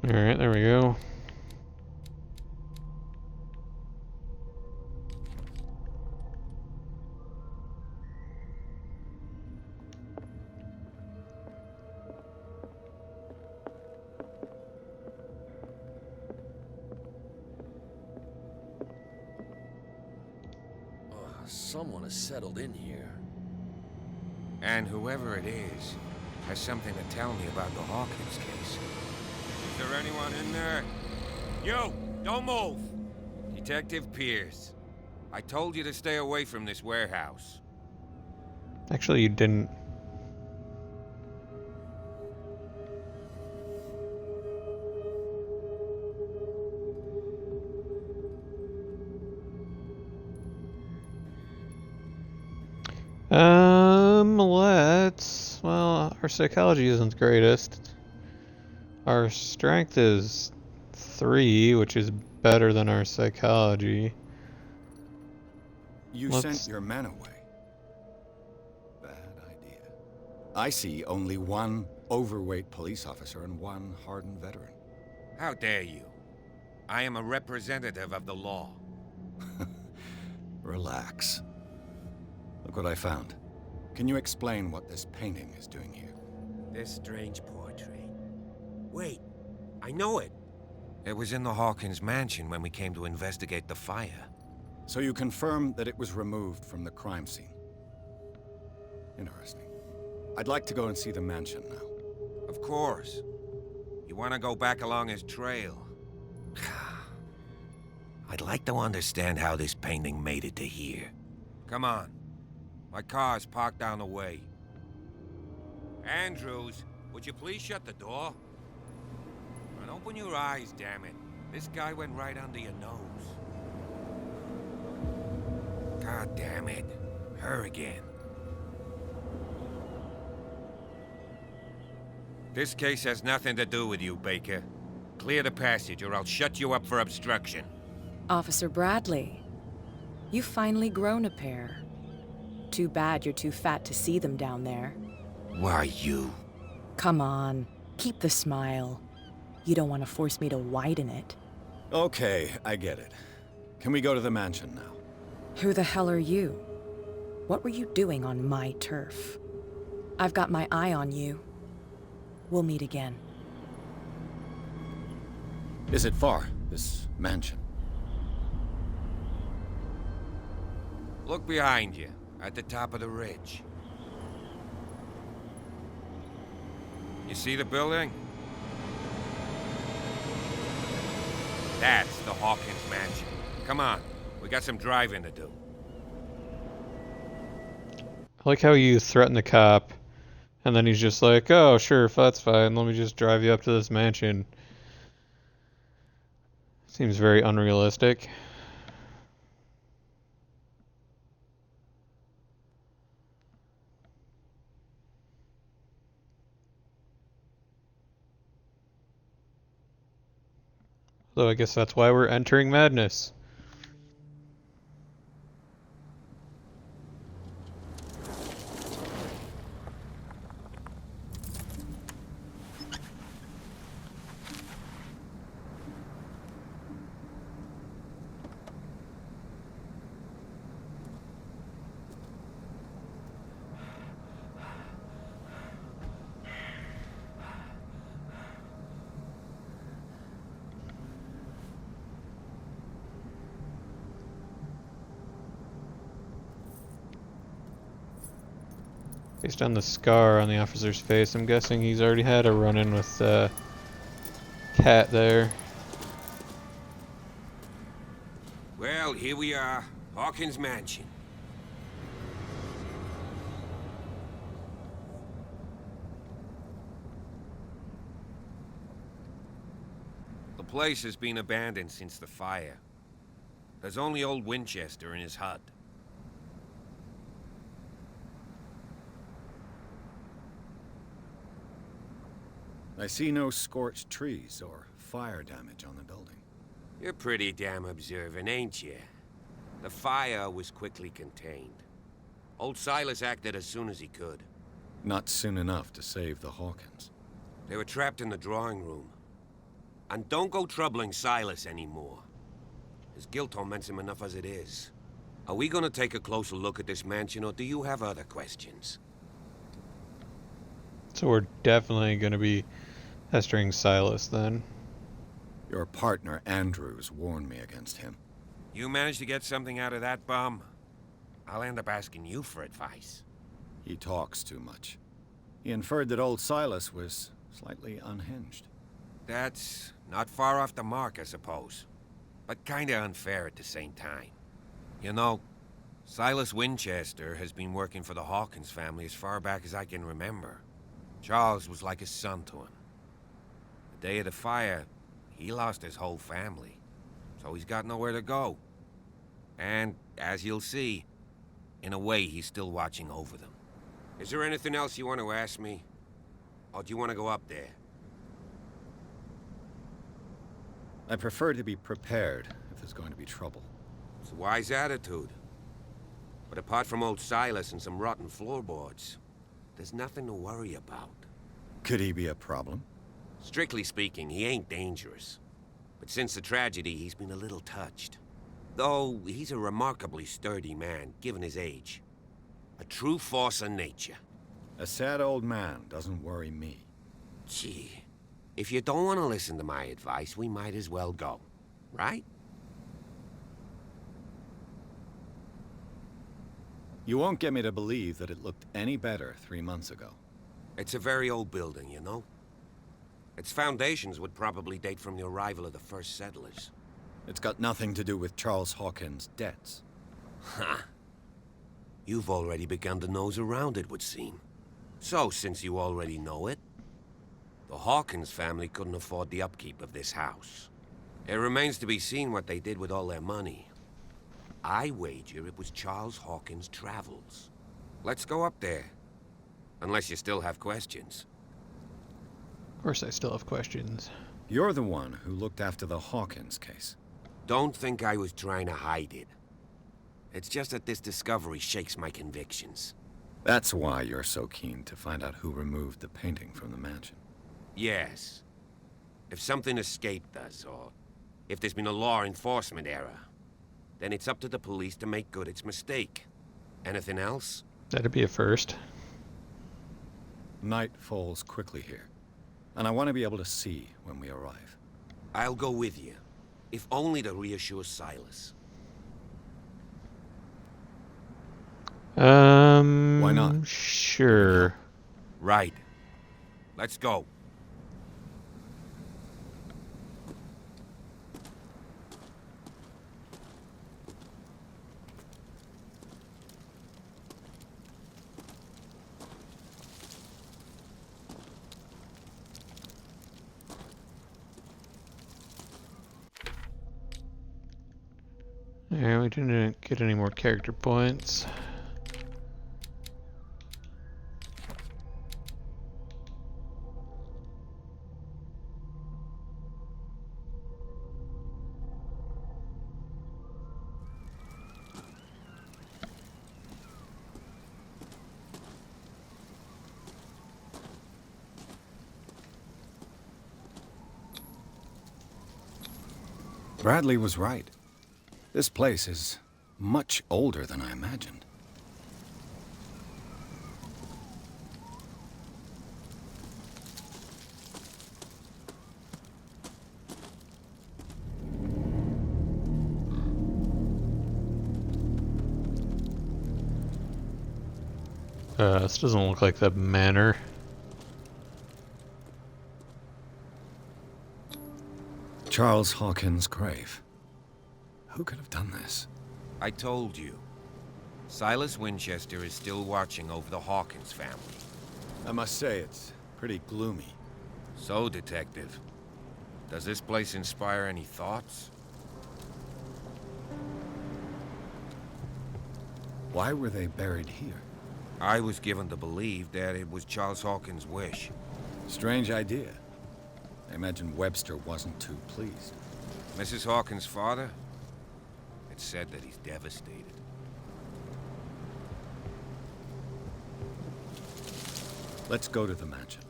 Alright, there we go. Someone has settled in here. And whoever it is has something to tell me about the Hawkins case. Is there anyone in there? You! Don't move! Detective Pierce. I told you to stay away from this warehouse. Actually, you didn't. Well, our psychology isn't the greatest. Our strength is 3, which is better than our psychology. You sent your men away. Bad idea. I see only one overweight police officer and one hardened veteran. How dare you? I am a representative of the law. Relax. Look what I found. Can you explain what this painting is doing here? This strange portrait. Wait, I know it. It was in the Hawkins mansion when we came to investigate the fire. So you confirm that it was removed from the crime scene? Interesting. I'd like to go and see the mansion now. Of course. You want to go back along his trail? I'd like to understand how this painting made it to here. Come on. My car's parked down the way. Andrews, would you please shut the door? And open your eyes, damn it. This guy went right under your nose. God damn it. Her again. This case has nothing to do with you, Baker. Clear the passage or I'll shut you up for obstruction. Officer Bradley, you've finally grown a pair. Too bad you're too fat to see them down there. Why you? Come on, keep the smile. You don't want to force me to widen it. Okay, I get it. Can we go to the mansion now? Who the hell are you? What were you doing on my turf? I've got my eye on you. We'll meet again. Is it far, this mansion? Look behind you, at the top of the ridge. You see the building? That's the Hawkins mansion. Come on, we got some driving to do. I like how you threaten the cop, and then he's just like, oh, sure, that's fine. Let me just drive you up to this mansion. Seems very unrealistic. So I guess that's why we're entering madness. Based on the scar on the officer's face, I'm guessing he's already had a run-in with Cat there. Well, here we are, Hawkins Mansion. The place has been abandoned since the fire. There's only old Winchester in his hut. I see no scorched trees or fire damage on the building. You're pretty damn observant, ain't you? The fire was quickly contained. Old Silas acted as soon as he could. Not soon enough to save the Hawkins. They were trapped in the drawing room. And don't go troubling Silas anymore. His guilt torments him enough as it is. Are we gonna take a closer look at this mansion, or do you have other questions? So we're definitely gonna be pestering Silas then. Your partner, Andrews, warned me against him. You managed to get something out of that bum? I'll end up asking you for advice. He talks too much. He inferred that old Silas was slightly unhinged. That's not far off the mark, I suppose. But kinda unfair at the same time. You know, Silas Winchester has been working for the Hawkins family as far back as I can remember. Charles was like a son to him. The day of the fire, he lost his whole family. So he's got nowhere to go. And, as you'll see, in a way, he's still watching over them. Is there anything else you want to ask me? Or do you want to go up there? I prefer to be prepared if there's going to be trouble. It's a wise attitude. But apart from old Silas and some rotten floorboards, there's nothing to worry about. Could he be a problem? Strictly speaking, he ain't dangerous. But since the tragedy, he's been a little touched. Though, he's a remarkably sturdy man, given his age. A true force of nature. A sad old man doesn't worry me. Gee, if you don't want to listen to my advice, we might as well go. Right? You won't get me to believe that it looked any better 3 months ago. It's a very old building, you know? Its foundations would probably date from the arrival of the first settlers. It's got nothing to do with Charles Hawkins' debts. Ha! You've already begun to nose around it, would seem. So, since you already know it, the Hawkins family couldn't afford the upkeep of this house. It remains to be seen what they did with all their money. I wager it was Charles Hawkins' travels. Let's go up there. Unless you still have questions. Of course I still have questions. You're the one who looked after the Hawkins case. Don't think I was trying to hide it. It's just that this discovery shakes my convictions. That's why you're so keen to find out who removed the painting from the mansion. Yes. If something escaped us, or if there's been a law enforcement error, then it's up to the police to make good its mistake. Anything else? That'd be a first. Night falls quickly here, and I want to be able to see when we arrive. I'll go with you, if only to reassure Silas. Why not? Sure. Right. Let's go. Alright, we didn't get any more character points. Bradley was right. This place is much older than I imagined. This doesn't look like the manor. Charles Hawkins' grave. Who could have done this? I told you. Silas Winchester is still watching over the Hawkins family. I must say, it's pretty gloomy. So, Detective, does this place inspire any thoughts? Why were they buried here? I was given to believe that it was Charles Hawkins' wish. Strange idea. I imagine Webster wasn't too pleased. Mrs. Hawkins' father? It's said that he's devastated. Let's go to the mansion.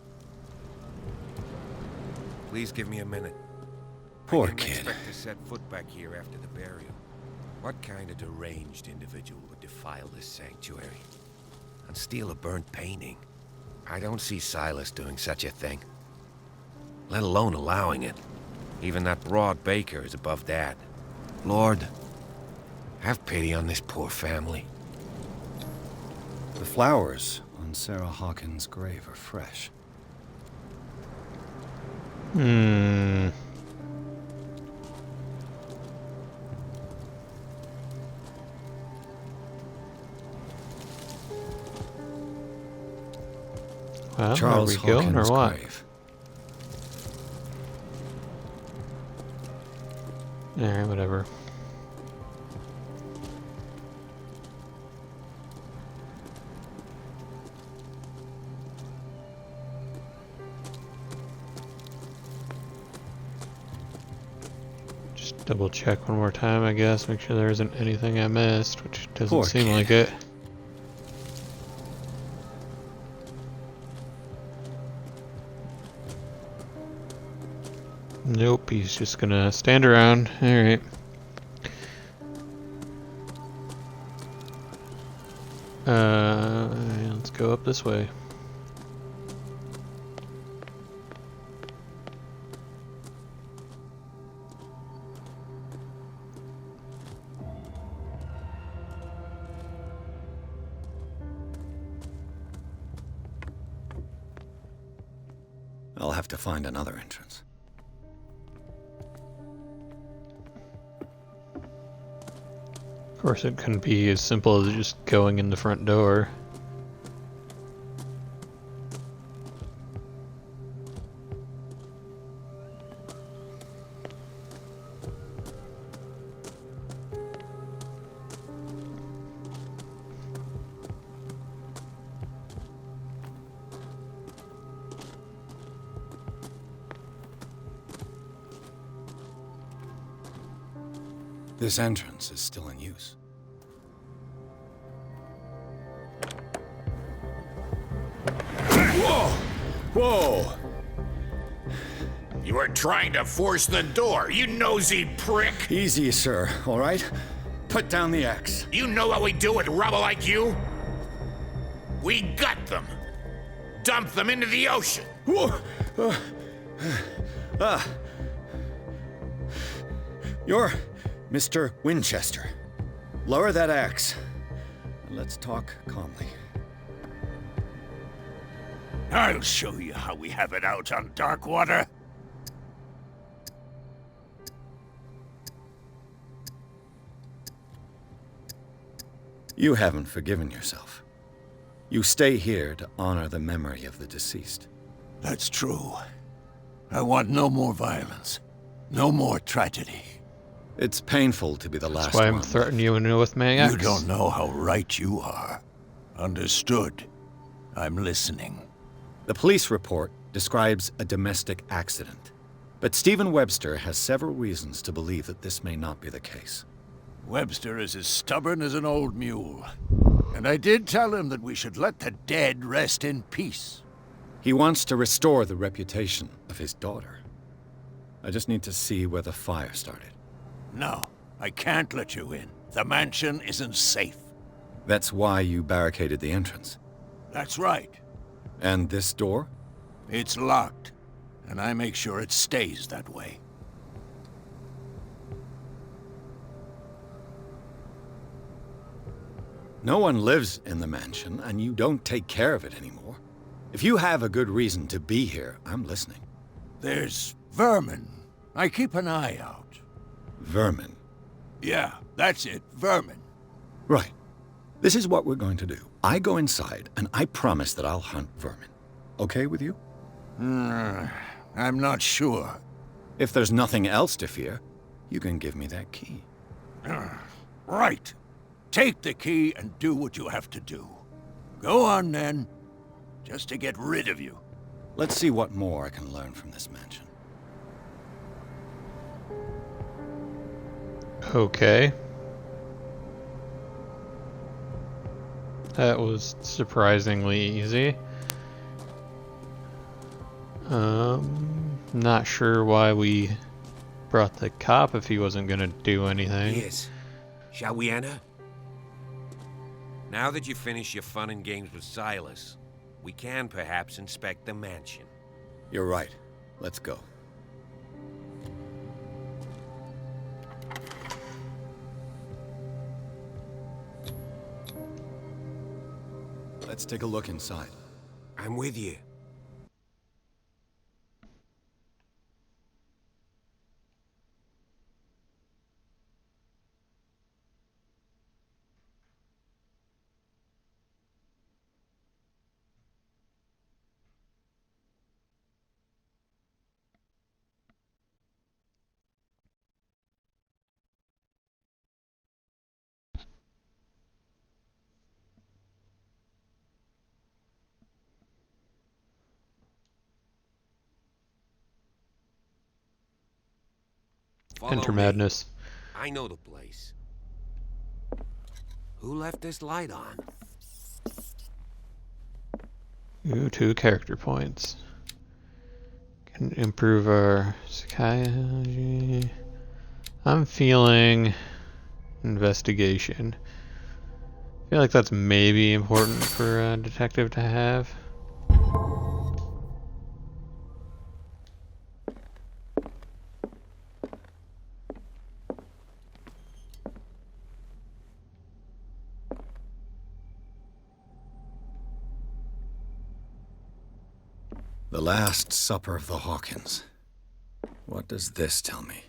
Please give me a minute. Poor I didn't kid. expect to set foot back here after the burial. What kind of deranged individual would defile this sanctuary and steal a burnt painting? I don't see Silas doing such a thing, let alone allowing it. Even that broad baker is above that. Lord, have pity on this poor family. The flowers on Sarah Hawkins' grave are fresh. Well, Charles are we going Hawkins' or what? grave. Alright, whatever. Just double check one more time, I guess. Make sure there isn't anything I missed, which doesn't Poor seem kid. like it. Nope, he's just gonna stand around. Alright. Let's go up this way. I'll have to find another entrance. Of course, it couldn't be as simple as just going in the front door. This entrance is still in use. Whoa! Whoa! You were trying to force the door, you nosy prick! Easy, sir, all right? put down the axe. You know what we do with rubble like you? We gut them. Dump them into the ocean. You're Mr. Winchester. Lower that axe. And let's talk calmly. I'll show you how we have it out on Darkwater. You haven't forgiven yourself. You stay here to honor the memory of the deceased. That's true. I want no more violence. No more tragedy. It's painful to be the last That's why I'm one. threatening you with my axe. You don't know how right you are. Understood. I'm listening. The police report describes a domestic accident, but Stephen Webster has several reasons to believe that this may not be the case. Webster is as stubborn as an old mule. And I did tell him that we should let the dead rest in peace. He wants to restore the reputation of his daughter. I just need to see where the fire started. No, I can't let you in. The mansion isn't safe. That's why you barricaded the entrance. That's right. And this door? It's locked, and I make sure it stays that way. No one lives in the mansion, and you don't take care of it anymore. If you have a good reason to be here, I'm listening. There's vermin. I keep an eye out. Vermin? Yeah, that's it, vermin. Right. This is what we're going to do. I go inside, and I promise that I'll hunt vermin. Okay with you? I'm not sure. If there's nothing else to fear, you can give me that key. Right. Take the key and do what you have to do. Go on, then. Just to get rid of you. Let's see what more I can learn from this mansion. Okay. That was surprisingly easy. Not sure why we brought the cop if he wasn't gonna do anything. Yes. Shall we enter? Now that you've finished your fun and games with Silas, we can perhaps inspect the mansion. You're right. Let's go. Let's take a look inside. I'm with you. Follow Enter me. madness. I know the place. Who left this light on? Ooh, 2 character points. Can improve our psychology. I'm feeling investigation. I feel like that's maybe important for a detective to have. The Last Supper of the Hawkins. What does this tell me?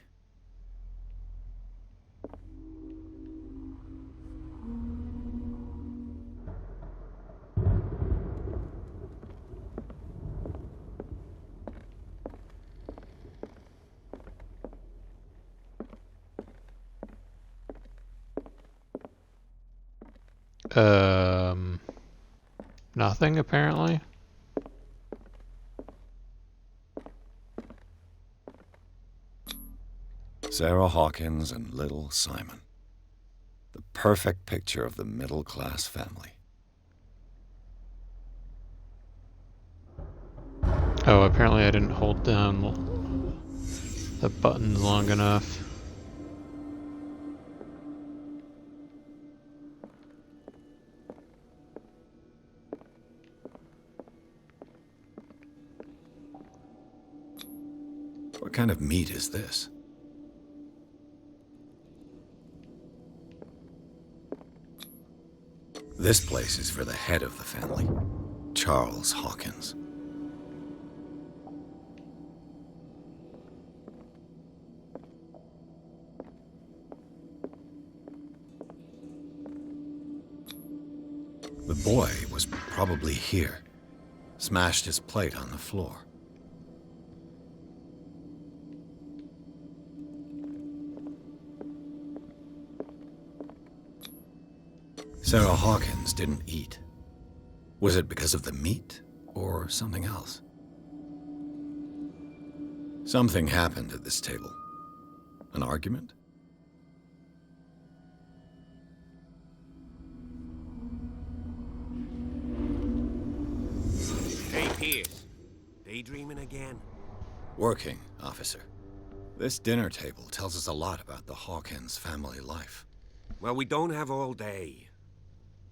Nothing apparently. Sarah Hawkins and little Simon. The perfect picture of the middle-class family. Oh, apparently I didn't hold down the buttons long enough. What kind of meat is this? This place is for the head of the family, Charles Hawkins. The boy was probably here, smashed his plate on the floor. Sarah Hawkins didn't eat. Was it because of the meat, or something else? Something happened at this table. An argument? Hey, Pierce. Daydreaming again? Working, officer. This dinner table tells us a lot about the Hawkins family life. Well, we don't have all day.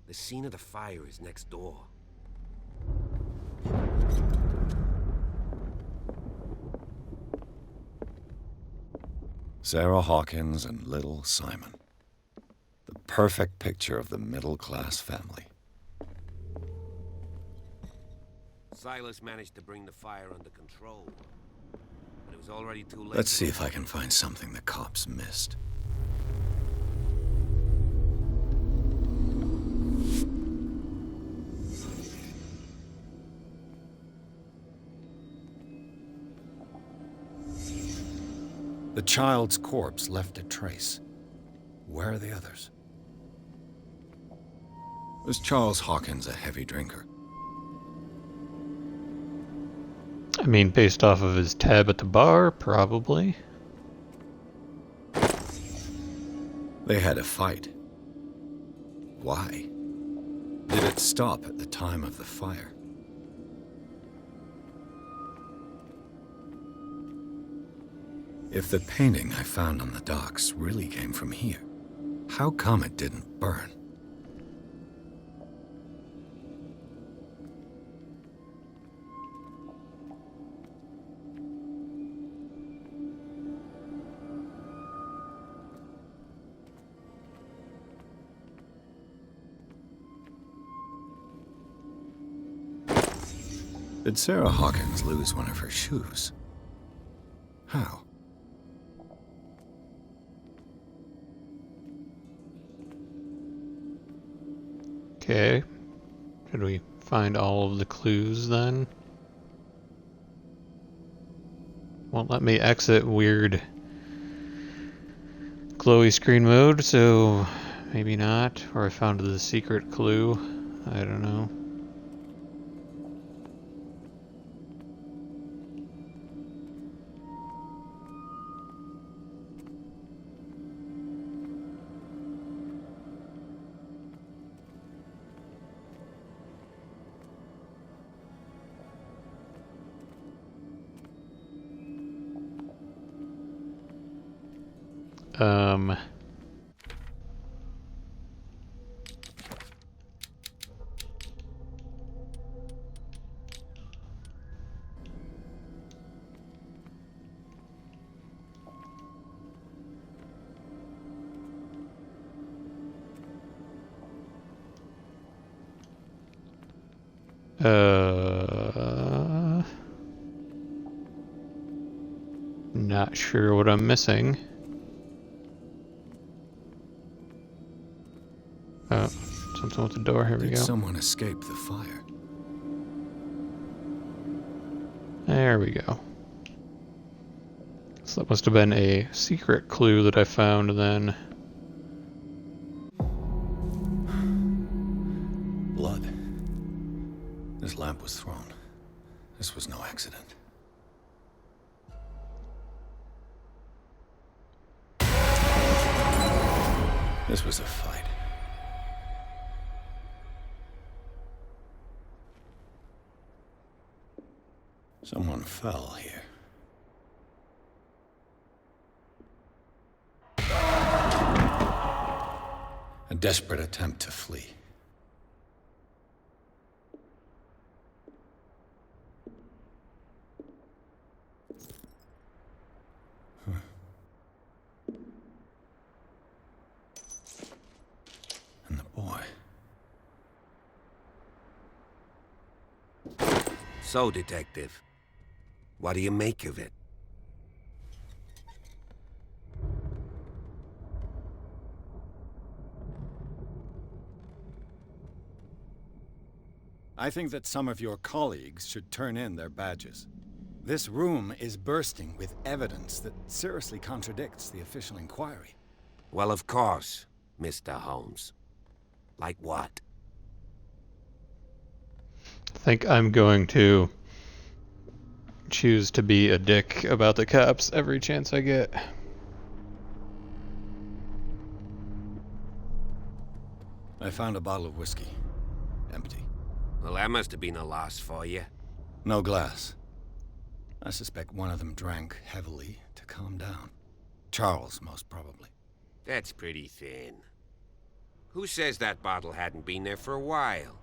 The scene of the fire is next door. Sarah Hawkins and little Simon. The perfect picture of the middle-class family. Silas managed to bring the fire under control, but it was already too late. Let's see if I can find something the cops missed. The child's corpse left a trace. Where are the others? Was Charles Hawkins a heavy drinker? I mean, based off of his tab at the bar, probably. They had a fight. Why? Did it stop at the time of the fire? If the painting I found on the docks really came from here, how come it didn't burn? Did Sarah Hawkins lose one of her shoes? How? Okay. Should we find all of the clues then? Won't let me exit weird glowy screen mode, so maybe not. Or I found the secret clue. I don't know. Um... Not sure what I'm missing. Oh, something with the door. Here we go. Did someone escape the fire? There we go. So that must have been a secret clue that I found then. Blood. This lamp was thrown. This was no accident. This was a fight. Someone fell here. A desperate attempt to flee. So, Detective, what do you make of it? I think that some of your colleagues should turn in their badges. This room is bursting with evidence that seriously contradicts the official inquiry. Well, of course, Mr. Holmes. Like what? I think I'm going to choose to be a dick about the cops every chance I get. I found a bottle of whiskey. Empty. Well, that must have been a loss for you. No glass. I suspect one of them drank heavily to calm down. Charles, most probably. That's pretty thin. Who says that bottle hadn't been there for a while?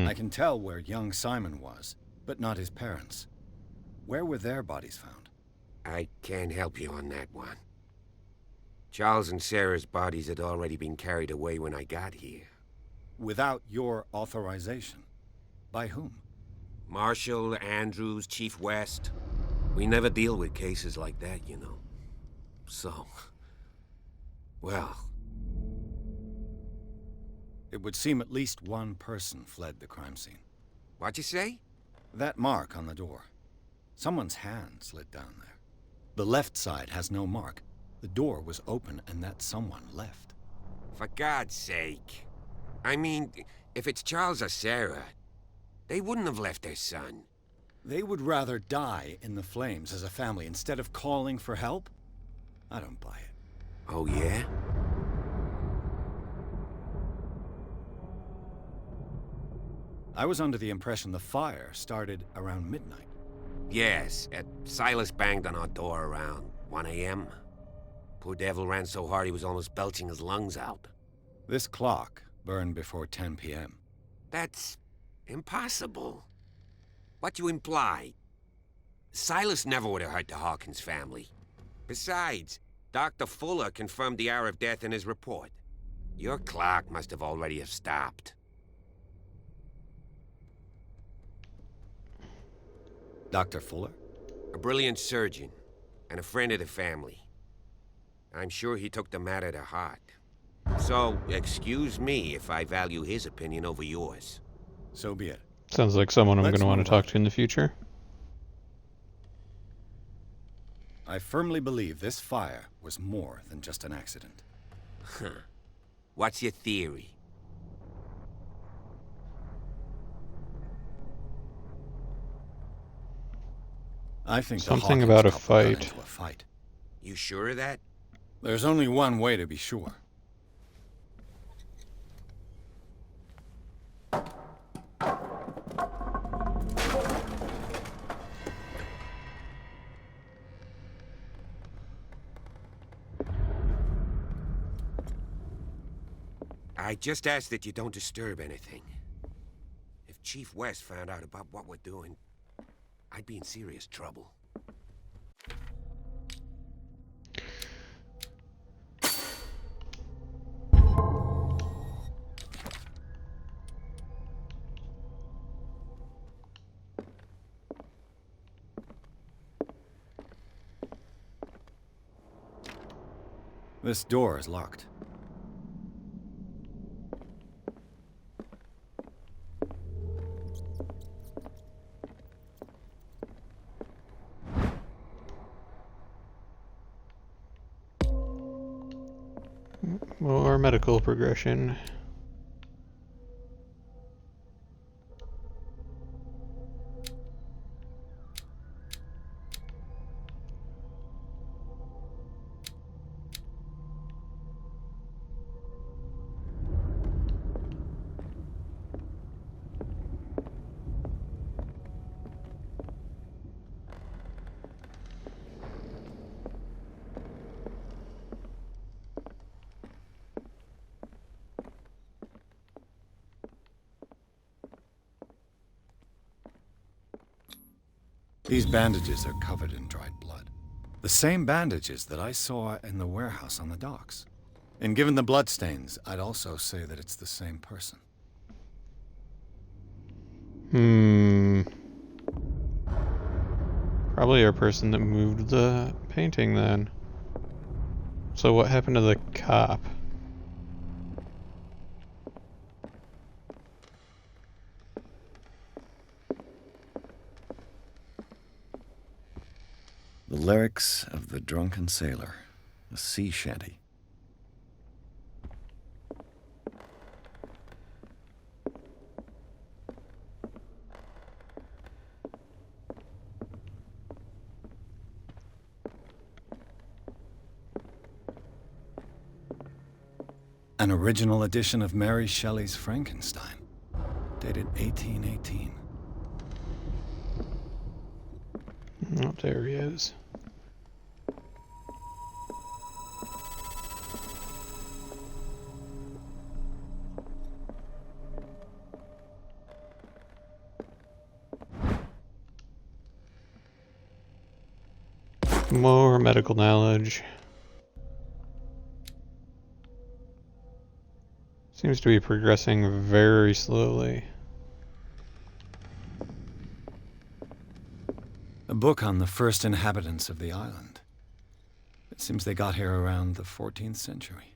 I can tell where young Simon was, but not his parents. Where were their bodies found? I can't help you on that one. Charles and Sarah's bodies had already been carried away when I got here. Without your authorization? By whom? Marshall, Andrews, Chief West. We never deal with cases like that, you know. So... well... It would seem at least one person fled the crime scene. What'd you say? That mark on the door. Someone's hand slid down there. The left side has no mark. The door was open and that someone left. For God's sake. I mean, if it's Charles or Sarah, they wouldn't have left their son. They would rather die in the flames as a family instead of calling for help? I don't buy it. Oh, yeah? I was under the impression the fire started around midnight. Yes, Silas banged on our door around 1 a.m. Poor devil ran so hard he was almost belching his lungs out. This clock burned before 10 p.m. That's impossible. What you imply? Silas never would have hurt the Hawkins family. Besides, Dr. Fuller confirmed the hour of death in his report. Your clock must have already have stopped. Dr. Fuller? A brilliant surgeon, and a friend of the family. I'm sure he took the matter to heart. So, excuse me if I value his opinion over yours. So be it. Sounds like someone I'm going to want to talk to in the future. I firmly believe this fire was more than just an accident. Huh. What's your theory? I think something about a fight. You sure of that? There's only one way to be sure. I just ask that you don't disturb anything. If Chief West found out about what we're doing, I'd be in serious trouble. This door is locked. More medical progression. These bandages are covered in dried blood. The same bandages that I saw in the warehouse on the docks. And given the bloodstains, I'd also say that it's the same person. Probably our person that moved the painting then. So what happened to the cop? The lyrics of the drunken sailor, a sea shanty. An original edition of Mary Shelley's Frankenstein, dated 1818. Oh, there he is. More medical knowledge. Seems to be progressing very slowly. A book on the first inhabitants of the island. It seems they got here around the 14th century.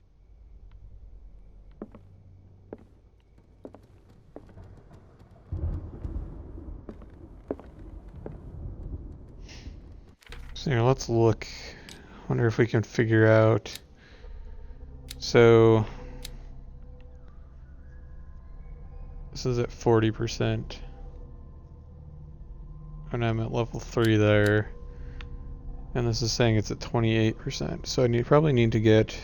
So here, let's look. Wonder if we can figure out. So this is at 40%. And I'm at level 3 there. And this is saying it's at 28%. So I probably need to get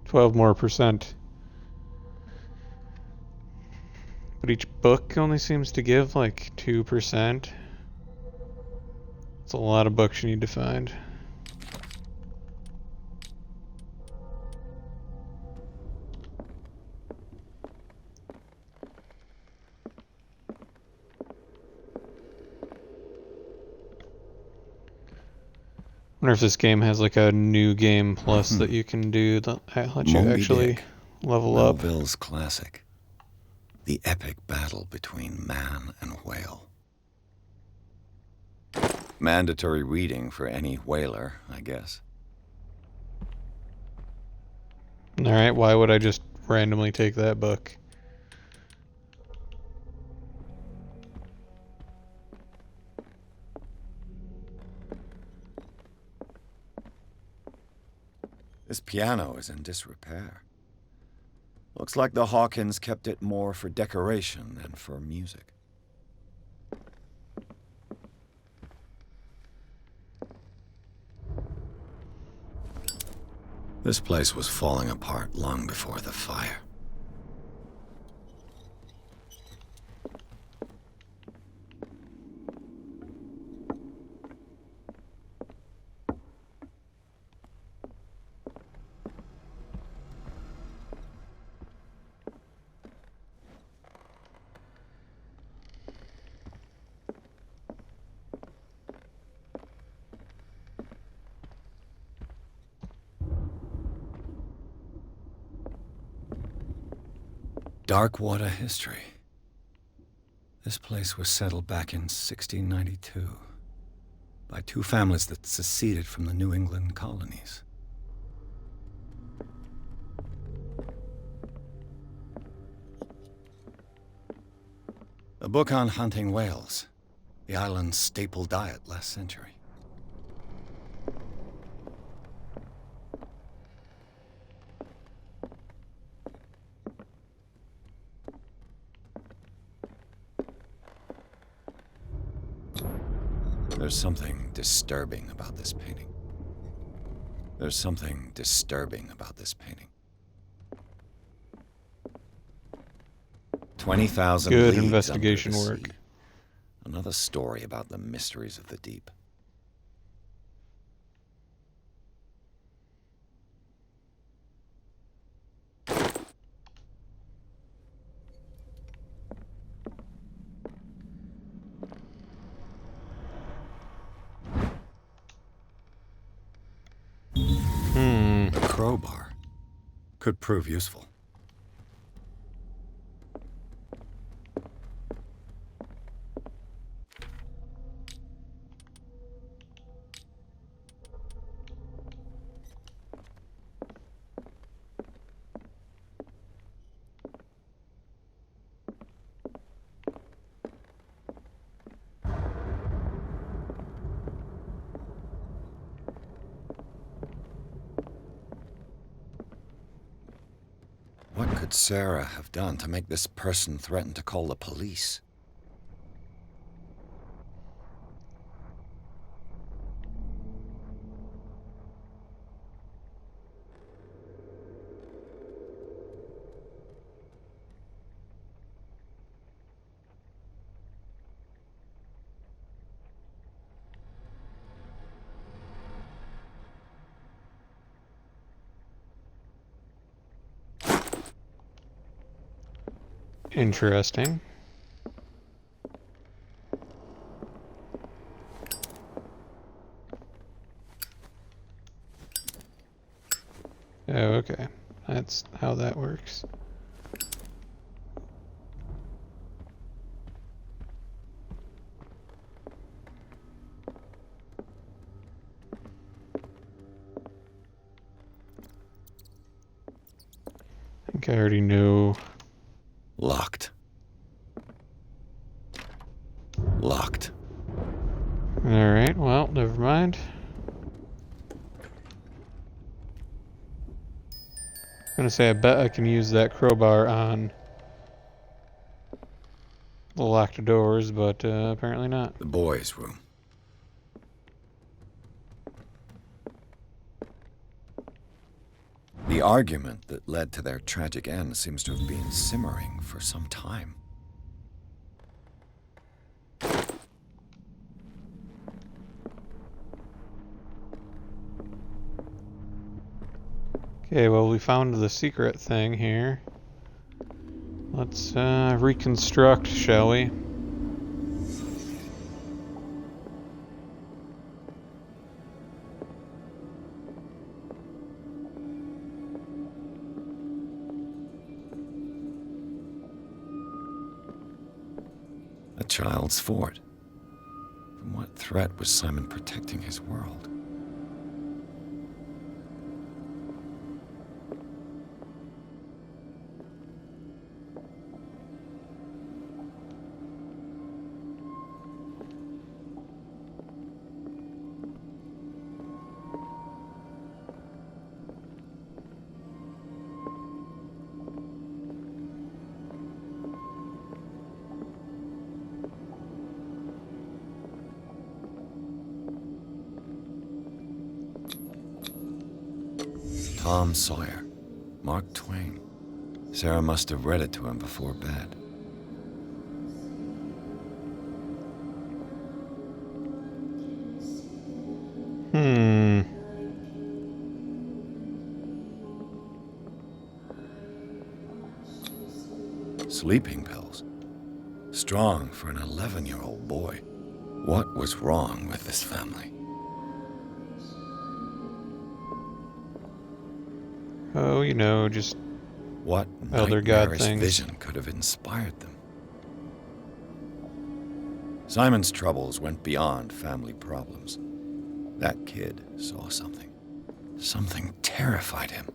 12 more percent. But each book only seems to give like 2%. It's a lot of books you need to find. I wonder if this game has like a new game plus that you can do that lets you Moby actually Dick, level up. Melville's classic. The epic battle between man and whale. Mandatory reading for any whaler, I guess. Alright, why would I just randomly take that book? This piano is in disrepair. Looks like the Hawkins kept it more for decoration than for music. This place was falling apart long before the fire. Darkwater history. This place was settled back in 1692 by two families that seceded from the New England colonies. A book on hunting whales, the island's staple diet last century. There's something disturbing about this painting. There's something disturbing about this painting. 20,000 Good leagues investigation under the work. sea. Another story about the mysteries of the deep. A crowbar could prove useful. could Sarah have done to make this person threaten to call the police? Interesting. Oh, okay. That's how that works. I think I already know. Locked. Locked. Alright, well, never mind. I'm gonna say I bet I can use that crowbar on the locked doors, but apparently not. The boys' room. The argument that led to their tragic end seems to have been simmering for some time. Okay, well, we found the secret thing here. Let's reconstruct, shall we? A child's fort. From what threat was Simon protecting his world? Tom Sawyer, Mark Twain. Sarah must have read it to him before bed. Sleeping pills. Strong for an 11-year-old boy. What was wrong with this family? Oh, you know, just what elder god nightmarish things. Vision could have inspired them. Simon's troubles went beyond family problems. That kid saw something. Something terrified him.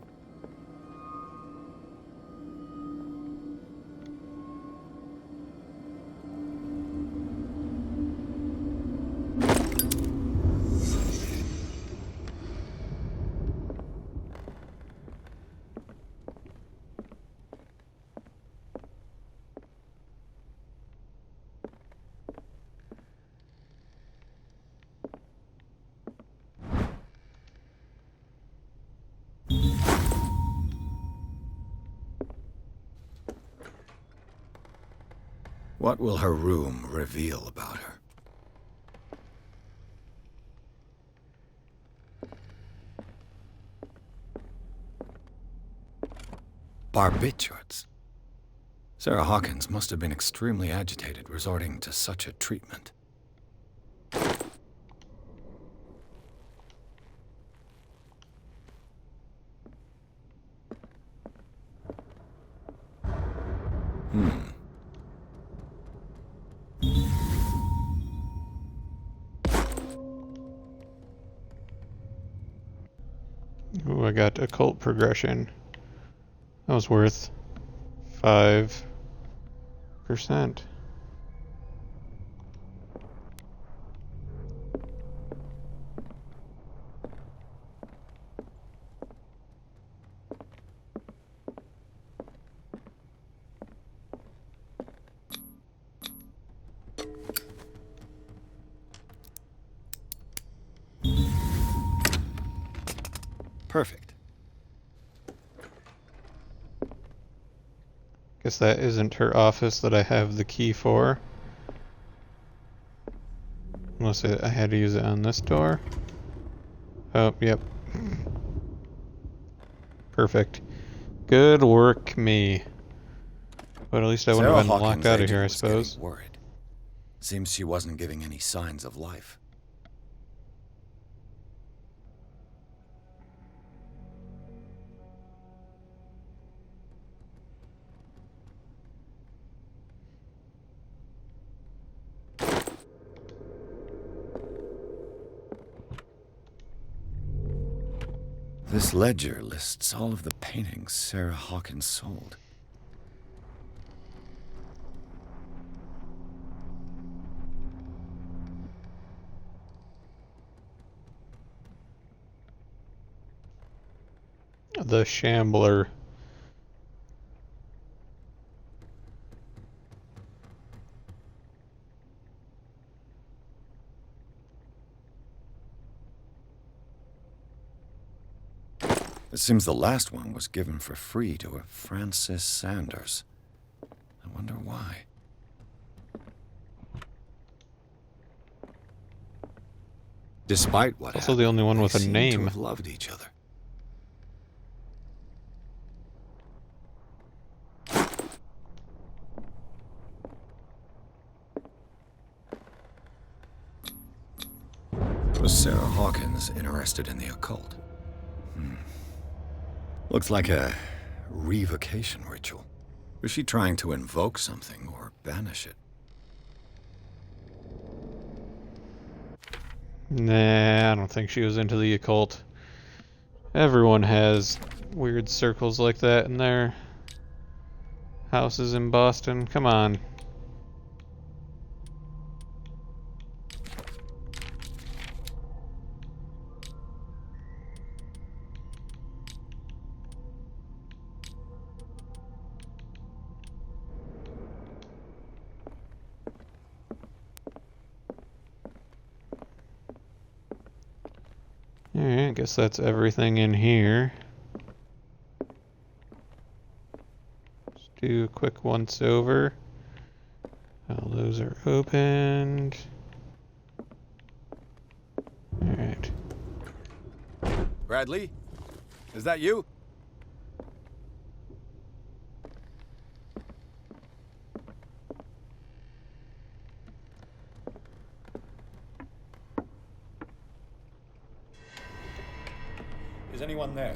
What will her room reveal about her? Barbiturates. Sarah Hawkins must have been extremely agitated, resorting to such a treatment. Ooh, I got occult progression. That was worth 5%. Perfect. Guess that isn't her office that I have the key for. Unless I had to use it on this door. Oh, yep. Perfect. Good work, me. But at least I wouldn't have been locked out of here, I suppose. Worried. Seems she wasn't giving any signs of life. This ledger lists all of the paintings Sarah Hawkins sold. The Shambler. It seems the last one was given for free to a Francis Sanders. I wonder why. Despite what Also the only one with a they name. seem to have loved each other. Was Sarah Hawkins interested in the occult? Looks like a revocation ritual. Was she trying to invoke something or banish it? Nah, I don't think she was into the occult. Everyone has weird circles like that in their houses in Boston. Come on. Alright, I guess that's everything in here. Just do a quick once over. All those are opened. Alright. Bradley? Is that you? Is anyone there?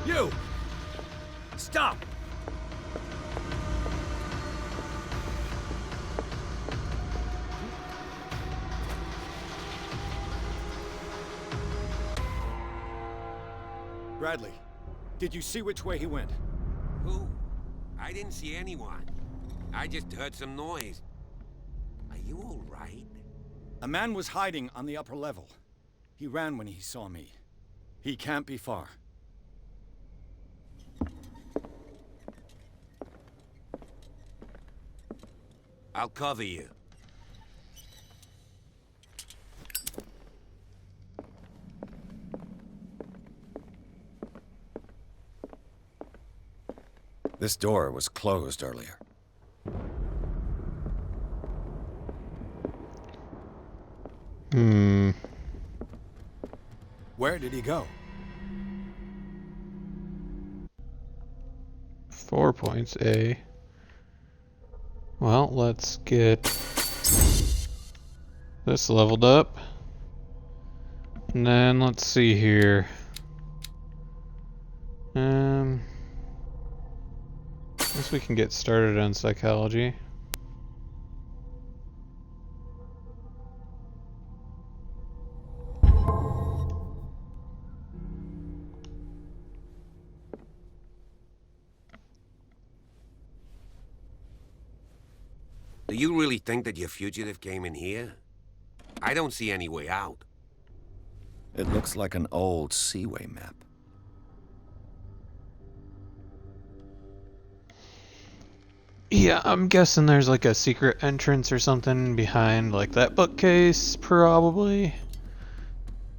You! Stop! Bradley, did you see which way he went? Who? I didn't see anyone. I just heard some noise. Are you all right? A man was hiding on the upper level. He ran when he saw me. He can't be far. I'll cover you. This door was closed earlier. Where did he go? 4 points, A. Well, let's get this leveled up. And then let's see here. I guess we can get started on psychology. Do you really think that your fugitive came in here? I don't see any way out. It looks like an old seaway map. Yeah, I'm guessing there's like a secret entrance or something behind like that bookcase, probably.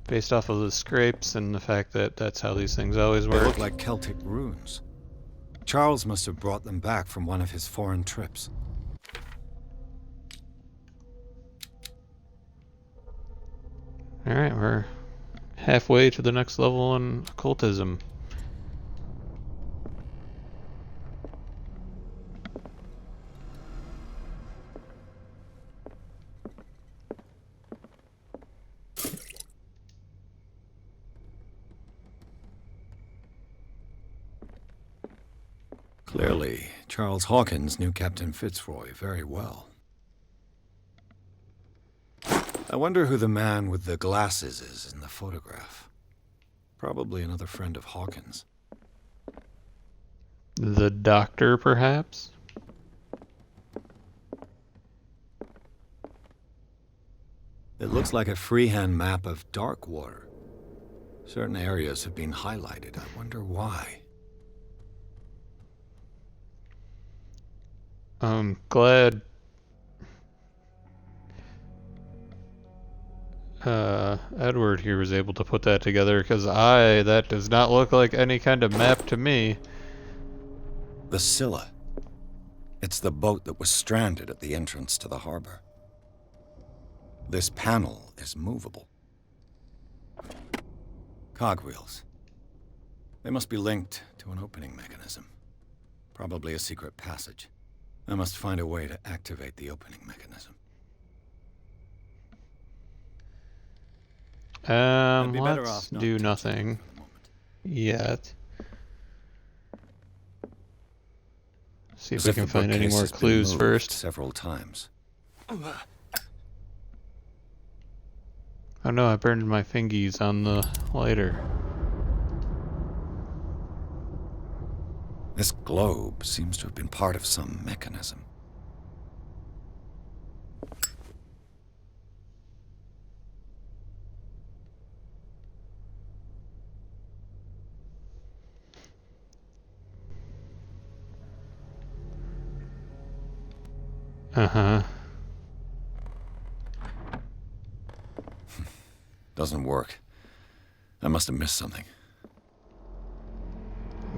Based off of the scrapes and the fact that that's how these things always work. They look like Celtic runes. Charles must have brought them back from one of his foreign trips. Alright, we're halfway to the next level in occultism. Clearly, Charles Hawkins knew Captain Fitzroy very well. I wonder who the man with the glasses is in the photograph. Probably another friend of Hawkins. The doctor, perhaps? It looks like a freehand map of Darkwater. Certain areas have been highlighted. I wonder why. I'm glad Edward here was able to put that together, because that does not look like any kind of map to me. The Scylla. It's the boat that was stranded at the entrance to the harbor. This panel is movable. Cogwheels. They must be linked to an opening mechanism. Probably a secret passage. I must find a way to activate the opening mechanism. Let's do nothing yet. See if we can find any more clues first. Several times. Oh no, I burned my fingies on the lighter. This globe seems to have been part of some mechanism. Uh-huh. Doesn't work. I must have missed something.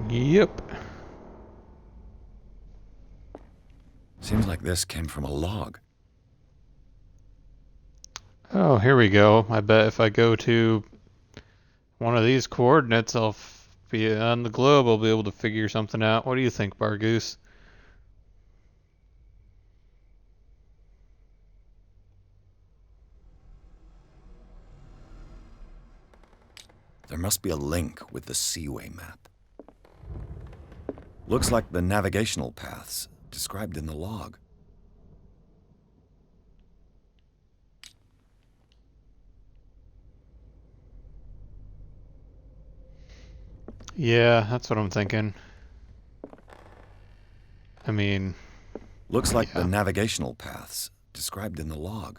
Yep. Seems like this came from a log. Oh, here we go. I bet if I go to one of these coordinates, I'll be on the globe. I'll be able to figure something out. What do you think, Bargoose? There must be a link with the Seaway map. Looks like the navigational paths described in the log. Yeah, that's what I'm thinking. I mean... Looks like the navigational paths described in the log.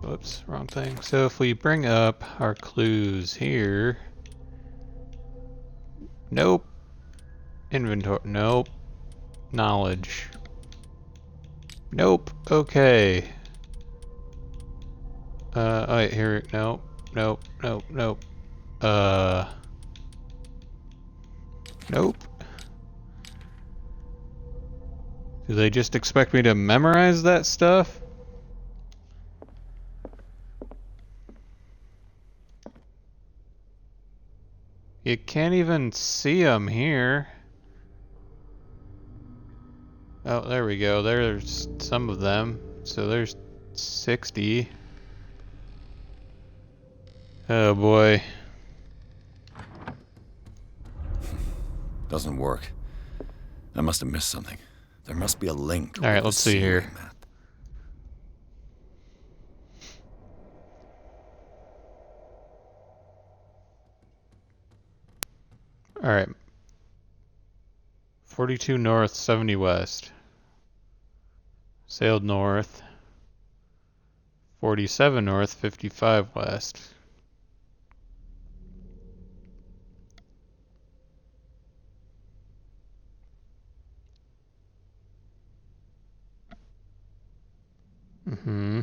Whoops, wrong thing. So if we bring up our clues here... Nope. Inventory, nope. Knowledge. Nope, okay. Oh wait, here, nope, nope, nope, nope. Nope. Do they just expect me to memorize that stuff? You can't even see them here. Oh, there we go. There's some of them. So there's 60. Oh boy. Doesn't work. I must have missed something. There must be a link. Alright, let's see here. Map. Alright. 42 north, 70 west. Sailed north. 47 north, 55 west. Mm-hmm.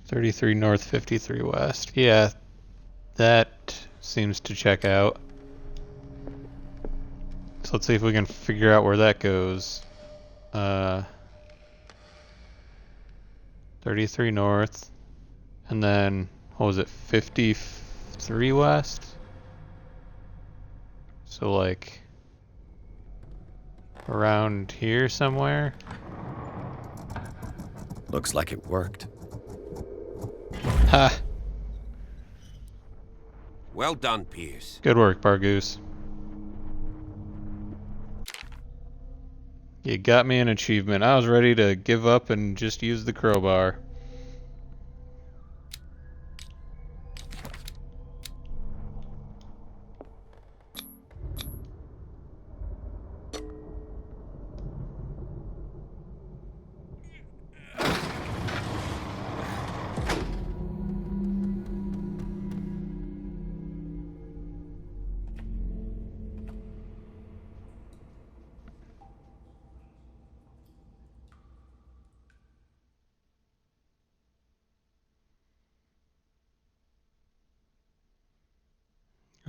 $33 north, 53 west. Yeah, that seems to check out. So let's see if we can figure out where that goes. 33 north, and then, what was it, 53 west? So like, around here somewhere? Looks like it worked. Ha! Well done, Pierce. Good work, Bargoose. You got me an achievement. I was ready to give up and just use the crowbar.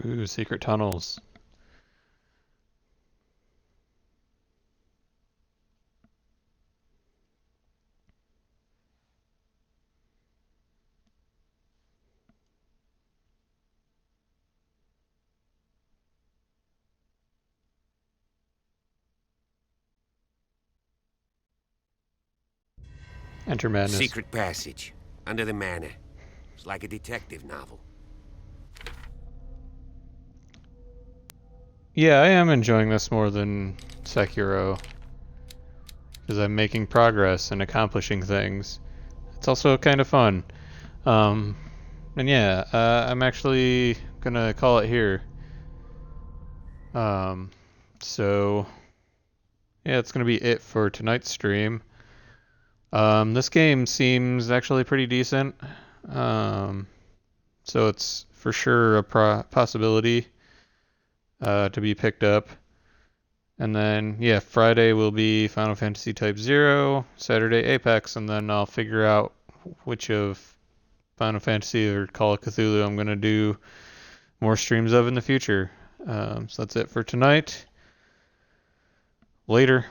Ooh, secret tunnels. Enter madness. Secret passage. Under the manor. It's like a detective novel. Yeah, I am enjoying this more than Sekiro. Because I'm making progress and accomplishing things. It's also kind of fun. And yeah, I'm actually gonna call it here. So yeah, it's gonna be it for tonight's stream. This game seems actually pretty decent. So it's for sure a possibility to be picked up. And then, yeah, Friday will be Final Fantasy Type 0, Saturday Apex, and then I'll figure out which of Final Fantasy or Call of Cthulhu I'm going to do more streams of in the future. So that's it for tonight. Later.